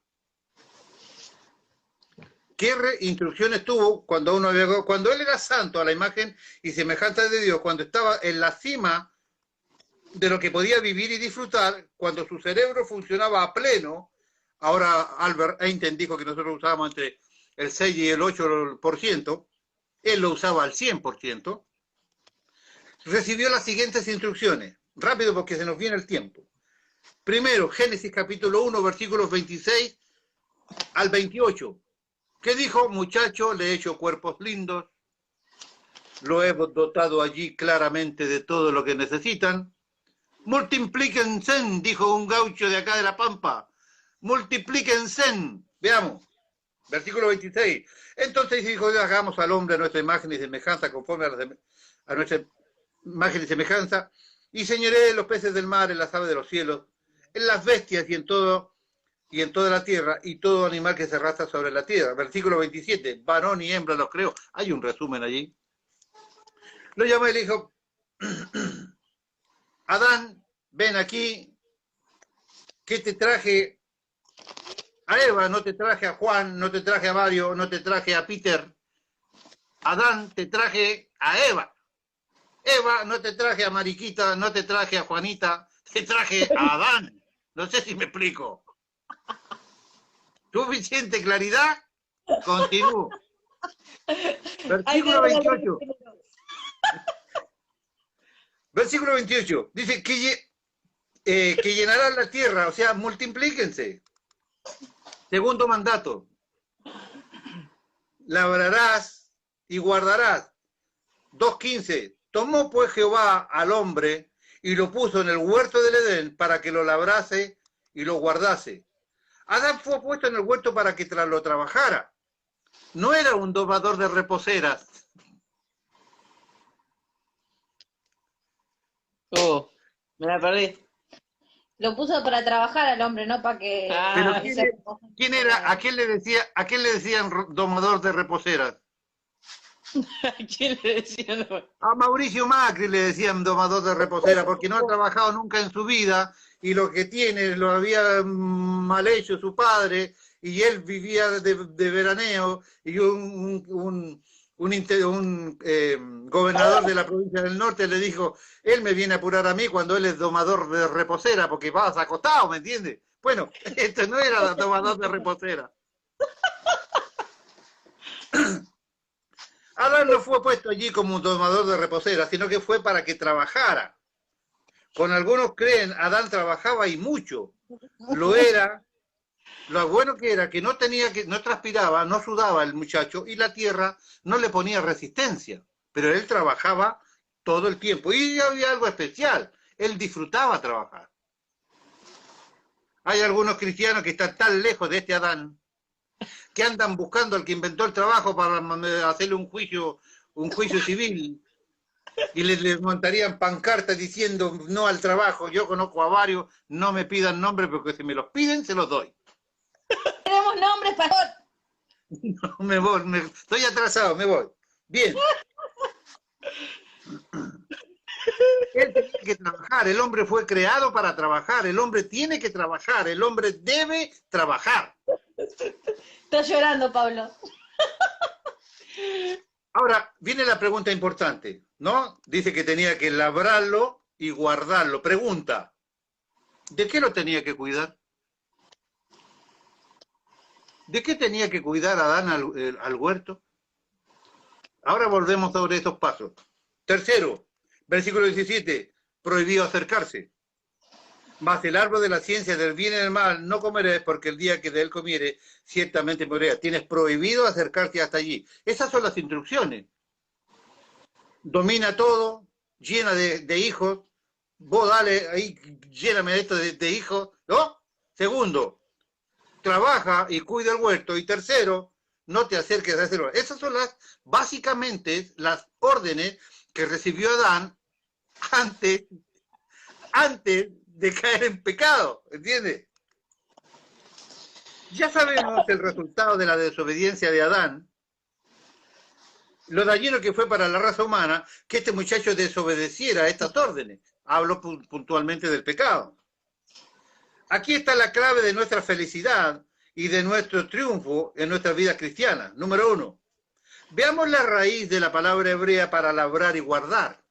¿Qué instrucciones tuvo cuando aún no había pecado? Cuando él era santo a la imagen y semejanza de Dios, cuando estaba en la cima de lo que podía vivir y disfrutar, cuando su cerebro funcionaba a pleno. Ahora Albert Einstein dijo que nosotros usábamos entre el 6 y el 8%, él lo usaba al 100%, recibió las siguientes instrucciones. Rápido porque se nos viene el tiempo. Primero, Génesis capítulo 1, versículos 26 al 28. ¿Qué dijo? Muchacho, le he hecho cuerpos lindos, lo he dotado allí claramente de todo lo que necesitan. Multiplíquense, dijo un gaucho de acá de La Pampa. Multiplíquense. Veamos. Versículo 26. Entonces dijo Dios, hagamos al hombre a nuestra imagen y semejanza, conforme a nuestra imagen y semejanza, y señoré en los peces del mar, en las aves de los cielos, en las bestias y en toda la tierra, y todo animal que se arrastra sobre la tierra. Versículo 27. Varón y hembra los creó. Hay un resumen allí. Lo llamó y le dijo, Adán, ven aquí, que te traje a Eva, no te traje a Juan, no te traje a Mario, no te traje a Peter. Adán, te traje a Eva. Eva, no te traje a Mariquita, no te traje a Juanita, te traje a Adán. No sé si me explico. ¿Suficiente claridad? Continúo. Versículo 28. Versículo 28. Dice que llenarán la tierra, o sea, multiplíquense. Segundo mandato. Labrarás y guardarás. 2:15. Tomó pues Jehová al hombre y lo puso en el huerto del Edén para que lo labrase y lo guardase. Adán fue puesto en el huerto para que lo trabajara. No era un domador de reposeras. Oh, me la perdí. Lo puso para trabajar al hombre, no para que... Pero ¿quién era? ¿A quién le decían domador de reposeras? ¿A quién le decían? A Mauricio Macri le decían domador de reposera porque no ha trabajado nunca en su vida y lo que tiene lo había mal hecho su padre y él vivía de veraneo y un gobernador de la provincia del norte le dijo, él me viene a apurar a mí cuando él es domador de reposera porque vas acostado, ¿me entiendes? Bueno, este no era domador de reposera. Adán no fue puesto allí como un domador de reposera, sino que fue para que trabajara. Con algunos creen, Adán trabajaba y mucho. Lo era. Lo bueno que era que no transpiraba, no sudaba el muchacho y la tierra no le ponía resistencia. Pero él trabajaba todo el tiempo. Y había algo especial. Él disfrutaba trabajar. Hay algunos cristianos que están tan lejos de este Adán que andan buscando al que inventó el trabajo para hacerle un juicio civil, y les montarían pancartas diciendo no al trabajo. Yo conozco a varios, no me pidan nombres porque si me los piden se los doy. Tenemos nombres para... No, me voy, estoy atrasado, me voy. Bien. Él tiene que trabajar, el hombre fue creado para trabajar, el hombre tiene que trabajar, el hombre debe trabajar. Estás llorando, Pablo. Ahora, viene la pregunta importante, ¿no? Dice que tenía que labrarlo y guardarlo. Pregunta, ¿de qué lo tenía que cuidar? ¿De qué tenía que cuidar Adán al huerto? Ahora volvemos sobre esos pasos. Tercero, versículo 17, prohibido acercarse. Mas el árbol de la ciencia del bien y del mal no comeréis, porque el día que de él comiere, ciertamente morirás. Tienes prohibido acercarte hasta allí. Esas son las instrucciones. Domina todo, llena de hijos. Vos dale, ahí, lléname de esto de hijos, ¿no? Segundo, trabaja y cuida el huerto. Y tercero, no te acerques a hacerlo. Esas son básicamente, las órdenes que recibió Adán antes de caer en pecado, ¿entiendes? Ya sabemos el resultado de la desobediencia de Adán, lo dañino que fue para la raza humana que este muchacho desobedeciera a estas órdenes. Hablo puntualmente del pecado. Aquí está la clave de nuestra felicidad y de nuestro triunfo en nuestra vida cristiana. Número 1. Veamos la raíz de la palabra hebrea para labrar y guardar.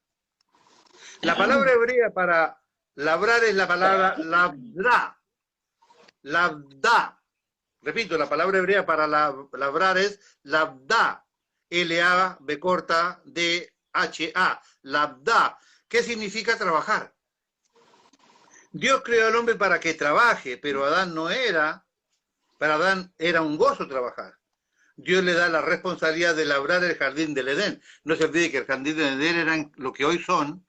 La palabra hebrea para labrar es la palabra labdá. Labdá. Repito, la palabra hebrea para labrar es labdá. L-A-B corta D-H-A. Labdá. ¿Qué significa trabajar? Dios creó al hombre para que trabaje, pero Adán no era. Para Adán era un gozo trabajar. Dios le da la responsabilidad de labrar el jardín del Edén. No se olvide que el jardín del Edén eran lo que hoy son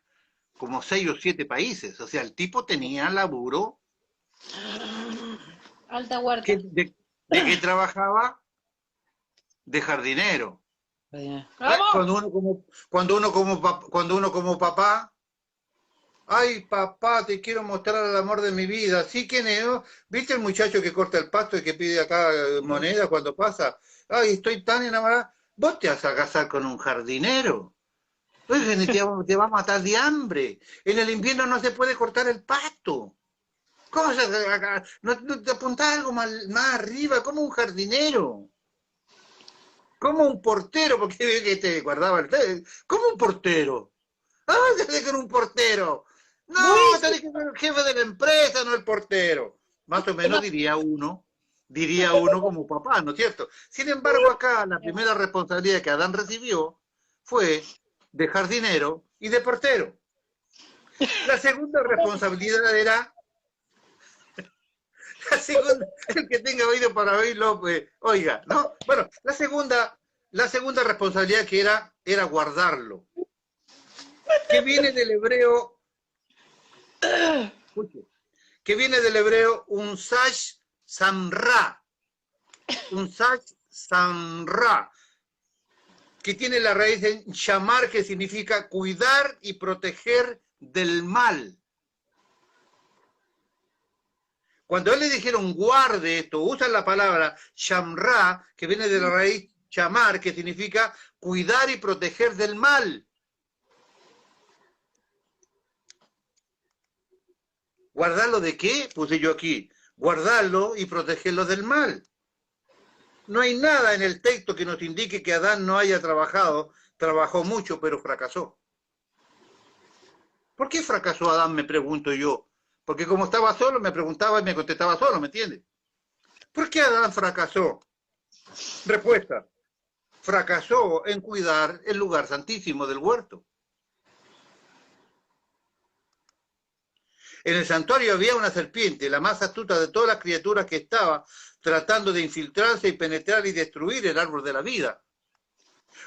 como 6 o 7 países. O sea, el tipo tenía laburo. Alta huerta. ¿De qué trabajaba? De jardinero. Cuando uno como papá, ay papá, te quiero mostrar el amor de mi vida. ¿Sí, quién es? ¿Viste el muchacho que corta el pasto y que pide acá moneda cuando pasa? Ay, estoy tan enamorada. ¿Vos te vas a casar con un jardinero? Pues te va a matar de hambre. En el invierno no se puede cortar el pasto. ¿Cómo no te apuntás algo más arriba? Como un jardinero. Como un portero, porque que te guardaba el... ¿Cómo un portero? Ah, tenés que ser un portero. No, tenés que ser el jefe de la empresa, no el portero. Más o menos diría uno como papá, ¿no es cierto? Sin embargo, acá la primera responsabilidad que Adán recibió fue de jardinero y de portero. La segunda responsabilidad era... La segunda, el que tenga oído para oírlo, pues, oiga, ¿no? Bueno, la segunda responsabilidad que era guardarlo. Que viene del hebreo, un sash samra, que tiene la raíz en shamar, que significa cuidar y proteger del mal. Cuando él le dijeron guarde esto, usan la palabra shamra, que viene de la raíz shamar, que significa cuidar y proteger del mal. ¿Guardarlo de qué? Puse yo aquí. Guardarlo y protegerlo del mal. No hay nada en el texto que nos indique que Adán no haya trabajado. Trabajó mucho, pero fracasó. ¿Por qué fracasó Adán, me pregunto yo? Porque como estaba solo, me preguntaba y me contestaba solo, ¿me entiendes? ¿Por qué Adán fracasó? Respuesta. Fracasó en cuidar el lugar santísimo del huerto. En el santuario había una serpiente, la más astuta de todas las criaturas, que estaba tratando de infiltrarse y penetrar y destruir el árbol de la vida.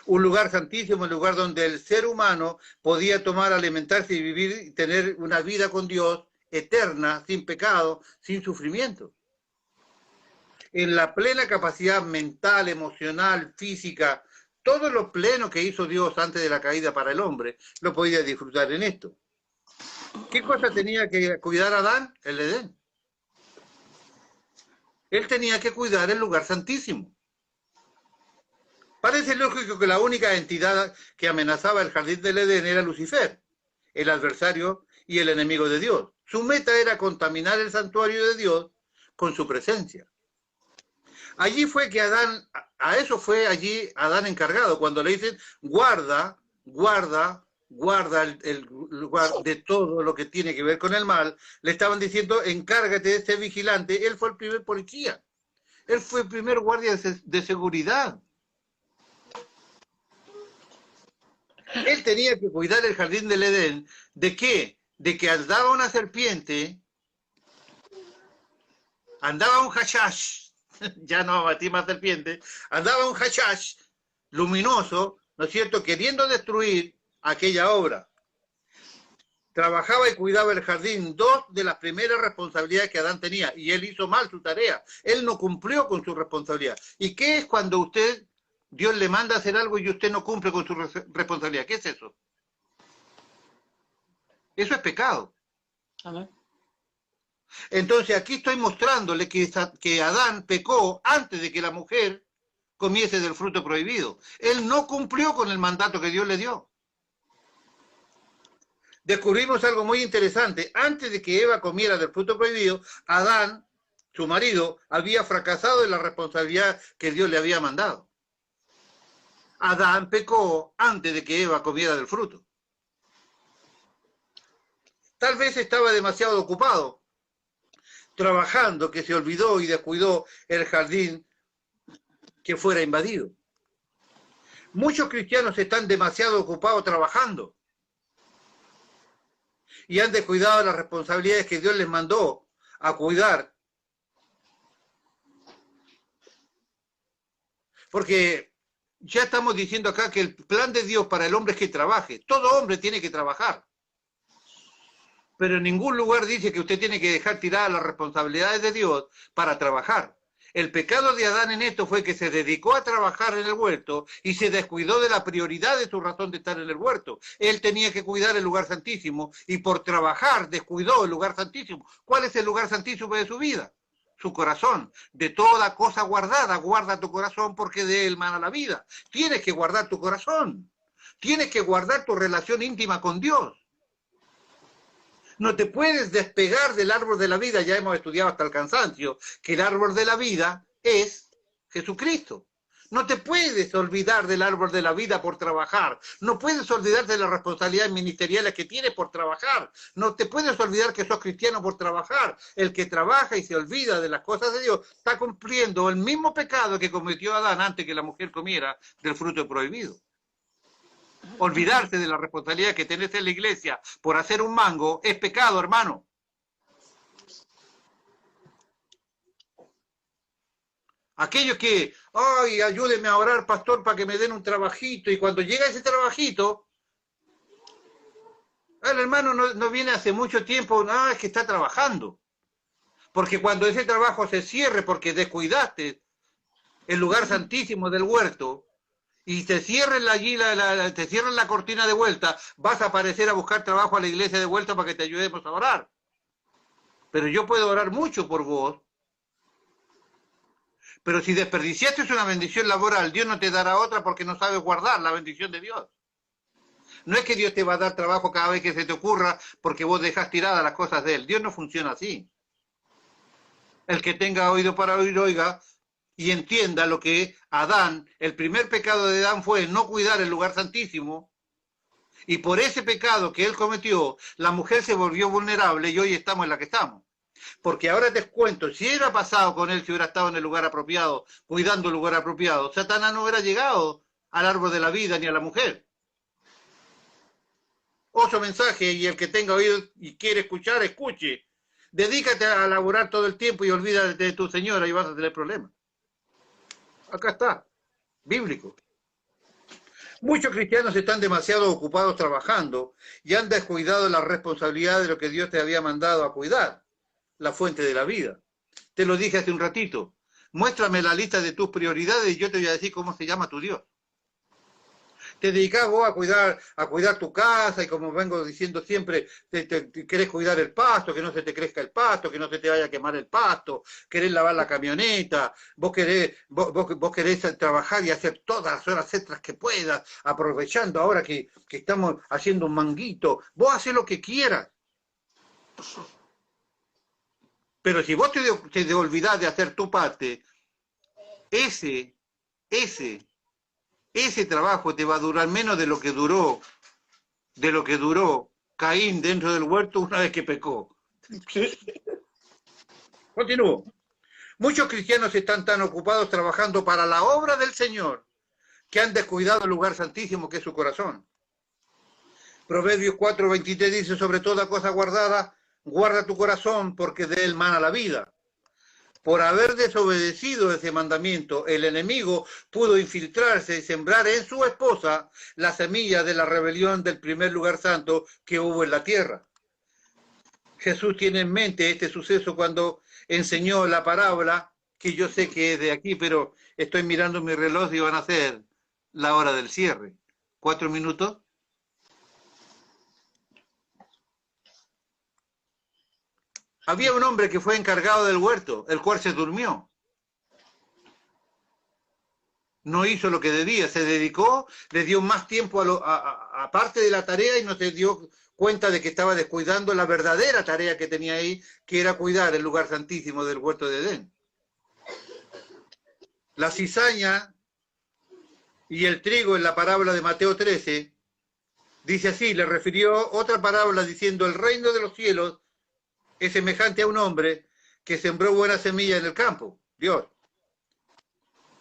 Un lugar santísimo, un lugar donde el ser humano podía tomar, alimentarse y vivir y tener una vida con Dios eterna, sin pecado, sin sufrimiento. en la plena capacidad mental, emocional, física, todo lo pleno que hizo Dios antes de la caída para el hombre, lo podía disfrutar en esto. ¿Qué cosa tenía que cuidar Adán? El Edén. Él tenía que cuidar el lugar santísimo. Parece lógico que la única entidad que amenazaba el jardín del Edén era Lucifer, el adversario y el enemigo de Dios. Su meta era contaminar el santuario de Dios con su presencia. Allí fue que Adán, a eso fue allí Adán encargado, cuando le dicen, guarda el lugar de todo lo que tiene que ver con el mal, le estaban diciendo, encárgate de ser vigilante. Él fue el primer policía, él fue el primer guardia de seguridad. Él tenía que cuidar el jardín del Edén. ¿De qué? De que andaba una serpiente, andaba un hashash, ya no abatí más serpiente, andaba un hashash luminoso, ¿no es cierto?, queriendo destruir aquella obra. Trabajaba y cuidaba el jardín, dos de las primeras responsabilidades que Adán tenía, y él hizo mal su tarea, él no cumplió con su responsabilidad. ¿Y qué es cuando Dios le manda a hacer algo y usted no cumple con su responsabilidad? ¿Qué es eso? Eso es pecado. Amén. Entonces aquí estoy mostrándole que Adán pecó antes de que la mujer comiese del fruto prohibido. Él no cumplió con el mandato que Dios le dio. Descubrimos algo muy interesante. Antes de que Eva comiera del fruto prohibido, Adán, su marido, había fracasado en la responsabilidad que Dios le había mandado. Adán pecó antes de que Eva comiera del fruto. Tal vez estaba demasiado ocupado trabajando que se olvidó y descuidó el jardín que fuera invadido. Muchos cristianos están demasiado ocupados trabajando y han descuidado las responsabilidades que Dios les mandó a cuidar. Porque ya estamos diciendo acá que el plan de Dios para el hombre es que trabaje. Todo hombre tiene que trabajar. Pero en ningún lugar dice que usted tiene que dejar tiradas las responsabilidades de Dios para trabajar. El pecado de Adán en esto fue que se dedicó a trabajar en el huerto y se descuidó de la prioridad de su razón de estar en el huerto. Él tenía que cuidar el lugar santísimo y por trabajar descuidó el lugar santísimo. ¿Cuál es el lugar santísimo de su vida? Su corazón. De toda cosa guardada, guarda tu corazón porque de él mana la vida. Tienes que guardar tu corazón. Tienes que guardar tu relación íntima con Dios. No te puedes despegar del árbol de la vida. Ya hemos estudiado hasta el cansancio que el árbol de la vida es Jesucristo. No te puedes olvidar del árbol de la vida por trabajar. No puedes olvidarte de las responsabilidades ministeriales que tienes por trabajar. No te puedes olvidar que sos cristiano por trabajar. El que trabaja y se olvida de las cosas de Dios está cumpliendo el mismo pecado que cometió Adán antes que la mujer comiera del fruto prohibido. Olvidarse de la responsabilidad que tenés en la iglesia por hacer un mango es pecado, hermano. Aquellos que, ay, ayúdeme a orar, pastor, para que me den un trabajito, y cuando llega ese trabajito, el hermano no viene hace mucho tiempo, es que está trabajando. Porque cuando ese trabajo se cierre porque descuidaste el lugar santísimo del huerto, y te cierren allí te cierran la cortina de vuelta, vas a aparecer a buscar trabajo a la iglesia de vuelta para que te ayudemos a orar. Pero yo puedo orar mucho por vos. Pero si desperdiciaste una bendición laboral, Dios no te dará otra porque no sabes guardar la bendición de Dios. No es que Dios te va a dar trabajo cada vez que se te ocurra porque vos dejás tiradas las cosas de Él. Dios no funciona así. El que tenga oído para oír, oiga, y entienda lo que Adán, el primer pecado de Adán fue no cuidar el lugar santísimo, y por ese pecado que él cometió, la mujer se volvió vulnerable y hoy estamos en la que estamos. Porque ahora te cuento, si hubiera pasado con él, si hubiera estado en el lugar apropiado, cuidando el lugar apropiado, Satanás no hubiera llegado al árbol de la vida ni a la mujer. Otro mensaje, y el que tenga oído y quiere escuchar, escuche. Dedícate a laborar todo el tiempo y olvídate de tu señora y vas a tener problemas. Acá está, bíblico. Muchos cristianos están demasiado ocupados trabajando y han descuidado la responsabilidad de lo que Dios te había mandado a cuidar, la fuente de la vida. Te lo dije hace un ratito, muéstrame la lista de tus prioridades y yo te voy a decir cómo se llama tu Dios. Te dedicás vos a cuidar tu casa y como vengo diciendo siempre, te querés cuidar el pasto, que no se te crezca el pasto, que no se te vaya a quemar el pasto, querés lavar la camioneta, vos querés trabajar y hacer todas las horas extras que puedas, aprovechando ahora que estamos haciendo un manguito, vos haces lo que quieras. Pero si vos te olvidás de hacer tu parte, ese trabajo te va a durar menos de lo que duró Caín dentro del huerto una vez que pecó. Continúo. Muchos cristianos están tan ocupados trabajando para la obra del Señor que han descuidado el lugar santísimo que es su corazón. Proverbios 4:23 dice, sobre toda cosa guardada, guarda tu corazón porque de él mana la vida. Por haber desobedecido ese mandamiento, el enemigo pudo infiltrarse y sembrar en su esposa la semilla de la rebelión del primer lugar santo que hubo en la tierra. Jesús tiene en mente este suceso cuando enseñó la parábola, que yo sé que es de aquí, pero estoy mirando mi reloj y van a ser la hora del cierre. 4 minutos. Había un hombre que fue encargado del huerto, el cual se durmió. No hizo lo que debía, se dedicó, le dio más tiempo a parte de la tarea y no se dio cuenta de que estaba descuidando la verdadera tarea que tenía ahí, que era cuidar el lugar santísimo del huerto de Edén. La cizaña y el trigo en la parábola de Mateo 13, dice así, le refirió otra parábola diciendo, el reino de los cielos es semejante a un hombre que sembró buena semilla en el campo, Dios.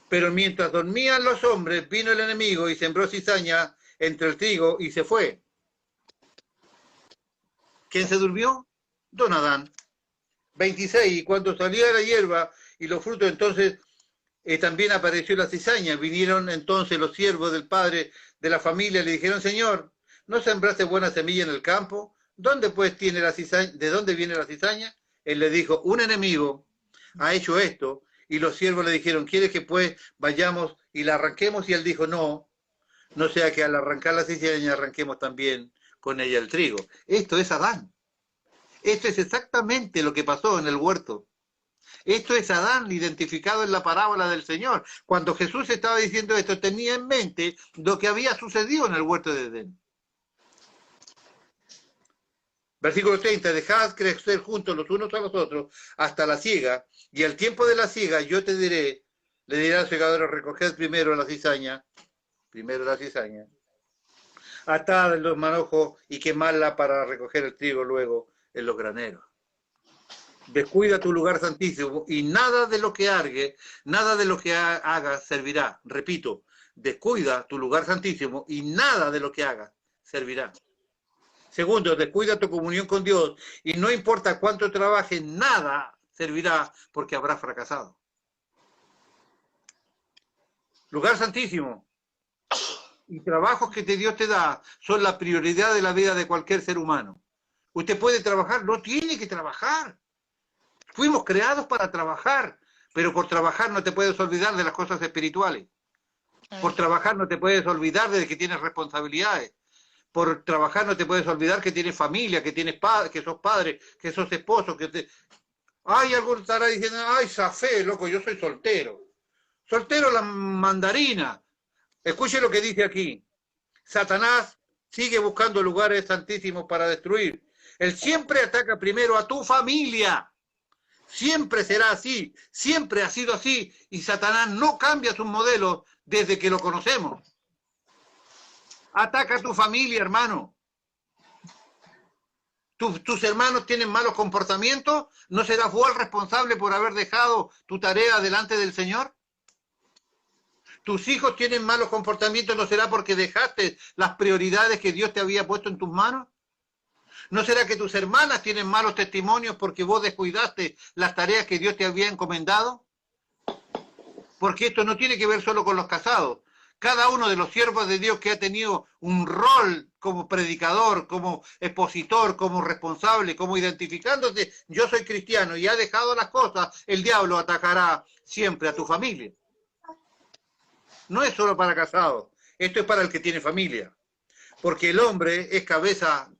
Pero mientras dormían los hombres, vino el enemigo y sembró cizaña entre el trigo y se fue. ¿Quién se durmió? Don Adán. 26, y cuando salía la hierba y los frutos, entonces también apareció la cizaña. Vinieron entonces los siervos del padre de la familia y le dijeron, Señor, ¿no sembraste buena semilla en el campo? ¿Dónde pues tiene la cizaña? ¿De dónde viene la cizaña? Él le dijo, un enemigo ha hecho esto. Y los siervos le dijeron, ¿quieres que pues vayamos y la arranquemos? Y él dijo, no sea que al arrancar la cizaña arranquemos también con ella el trigo. Esto es Adán. Esto es exactamente lo que pasó en el huerto. Esto es Adán identificado en la parábola del Señor. Cuando Jesús estaba diciendo esto, tenía en mente lo que había sucedido en el huerto de Edén. Versículo 30, dejad crecer juntos los unos a los otros hasta la siega, y al tiempo de la siega yo te diré, le dirá al segador, recoged primero la cizaña, atad en los manojos y quemadla para recoger el trigo luego en los graneros. Descuida tu lugar santísimo y nada de lo que hagas servirá. Repito, descuida tu lugar santísimo y nada de lo que hagas servirá. Segundo, descuida tu comunión con Dios y no importa cuánto trabajes, nada servirá porque habrás fracasado. Lugar santísimo y trabajos que Dios te da son la prioridad de la vida de cualquier ser humano. Usted puede trabajar, no tiene que trabajar. Fuimos creados para trabajar, pero por trabajar no te puedes olvidar de las cosas espirituales. Por trabajar no te puedes olvidar de que tienes responsabilidades. Por trabajar no te puedes olvidar que tienes familia, que tienes que sos padre, que sos esposo, Ay, alguno estará diciendo, ay, zafé, loco, yo soy soltero. Soltero la mandarina. Escuche lo que dice aquí. Satanás sigue buscando lugares santísimos para destruir. Él siempre ataca primero a tu familia. Siempre será así, siempre ha sido así, y Satanás no cambia sus modelos desde que lo conocemos. Ataca a tu familia, hermano. ¿Tus hermanos tienen malos comportamientos? ¿No serás vos el responsable por haber dejado tu tarea delante del Señor? ¿Tus hijos tienen malos comportamientos? ¿No será porque dejaste las prioridades que Dios te había puesto en tus manos? ¿No será que tus hermanas tienen malos testimonios porque vos descuidaste las tareas que Dios te había encomendado? Porque esto no tiene que ver solo con los casados. cada uno de los siervos de Dios que ha tenido un rol como predicador, como expositor, como responsable, como identificándose, yo soy cristiano y ha dejado las cosas, el diablo atacará siempre a tu familia. No es solo para casados, esto es para el que tiene familia. Porque el hombre es cabeza,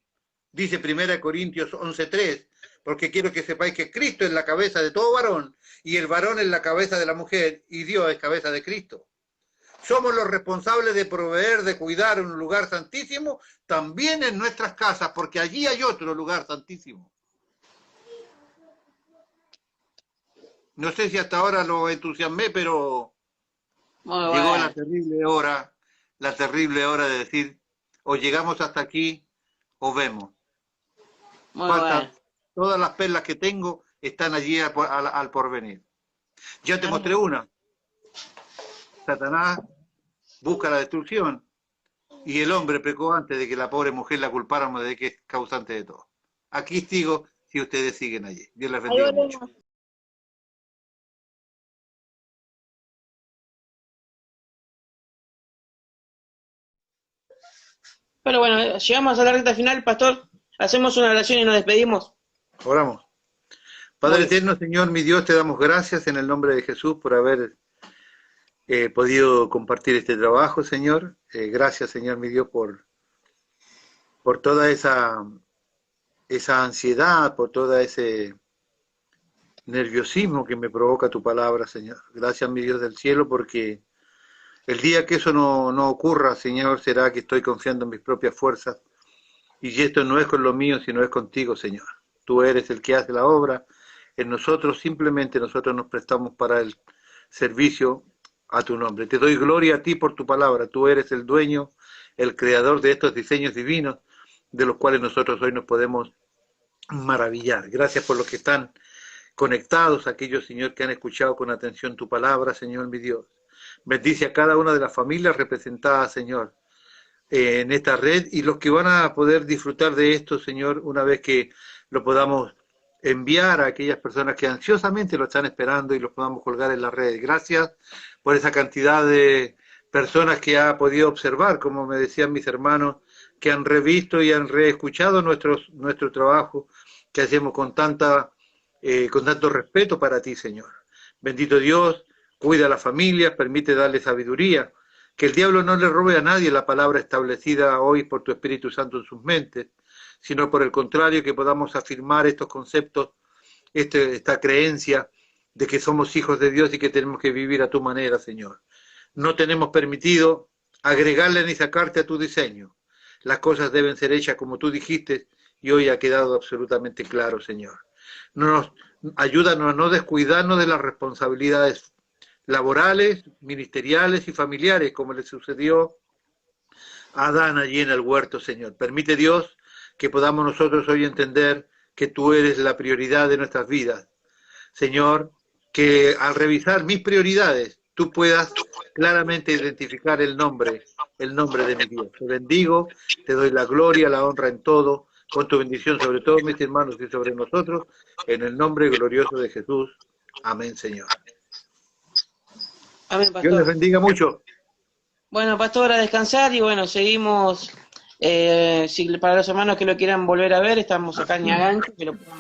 dice 1 Corintios 11:3, porque quiero que sepáis que Cristo es la cabeza de todo varón, y el varón es la cabeza de la mujer, y Dios es cabeza de Cristo. Somos los responsables de proveer, de cuidar un lugar santísimo, también en nuestras casas, porque allí hay otro lugar santísimo. No sé si hasta ahora lo entusiasmé, pero Muy llegó bueno. la terrible hora de decir, o llegamos hasta aquí, o vemos. Muy Faltan bueno. todas las perlas que tengo, están allí al porvenir. Ya te mostré una. Satanás busca la destrucción y el hombre pecó antes de que la pobre mujer la culpáramos de que es causante de todo. Aquí sigo si ustedes siguen allí. Dios les Ahí bendiga mucho. volvemos. Pero bueno, llegamos a la recta final, pastor. Hacemos una oración y nos despedimos. Oramos. Padre Muy bien. eterno, Señor, mi Dios, te damos gracias en el nombre de Jesús por haber podido compartir este trabajo, Señor. Gracias, Señor, mi Dios, por toda esa ansiedad, por todo ese nerviosismo que me provoca tu palabra, Señor. Gracias, mi Dios del cielo, porque el día que eso no ocurra, Señor, será que estoy confiando en mis propias fuerzas. Y esto no es con lo mío, sino es contigo, Señor. Tú eres el que hace la obra. En nosotros, simplemente nosotros nos prestamos para el servicio a tu nombre. Te doy gloria a ti por tu palabra. Tú eres el dueño, el creador de estos diseños divinos, de los cuales nosotros hoy nos podemos maravillar. Gracias por los que están conectados, aquellos, Señor, que han escuchado con atención tu palabra, Señor, mi Dios. Bendice a cada una de las familias representadas, Señor, en esta red, y los que van a poder disfrutar de esto, Señor, una vez que lo podamos enviar a aquellas personas que ansiosamente lo están esperando y los podamos colgar en la red. Gracias por esa cantidad de personas que ha podido observar, como me decían mis hermanos, que han revisto y han reescuchado nuestro trabajo que hacemos con tanto respeto para ti, Señor. Bendito Dios, cuida a las familias, permite darle sabiduría, que el diablo no le robe a nadie la palabra establecida hoy por tu Espíritu Santo en sus mentes, sino por el contrario, que podamos afirmar estos conceptos, esta creencia de que somos hijos de Dios y que tenemos que vivir a tu manera, Señor. No tenemos permitido agregarle ni sacarte a tu diseño. Las cosas deben ser hechas como tú dijiste y hoy ha quedado absolutamente claro, Señor. Ayúdanos a no descuidarnos de las responsabilidades laborales, ministeriales y familiares, como le sucedió a Adán allí en el huerto, Señor. Permite, Dios, que podamos nosotros hoy entender que tú eres la prioridad de nuestras vidas. Señor, que al revisar mis prioridades, tú puedas claramente identificar el nombre de mi Dios. Te bendigo, te doy la gloria, la honra en todo, con tu bendición sobre todos mis hermanos y sobre nosotros, en el nombre glorioso de Jesús. Amén, Señor. Amén, Dios les pastor. bendiga mucho. Bueno, pastor, a descansar y bueno, seguimos. Si para los hermanos que lo quieran volver a ver, estamos acá en Ñagancho, que lo puedan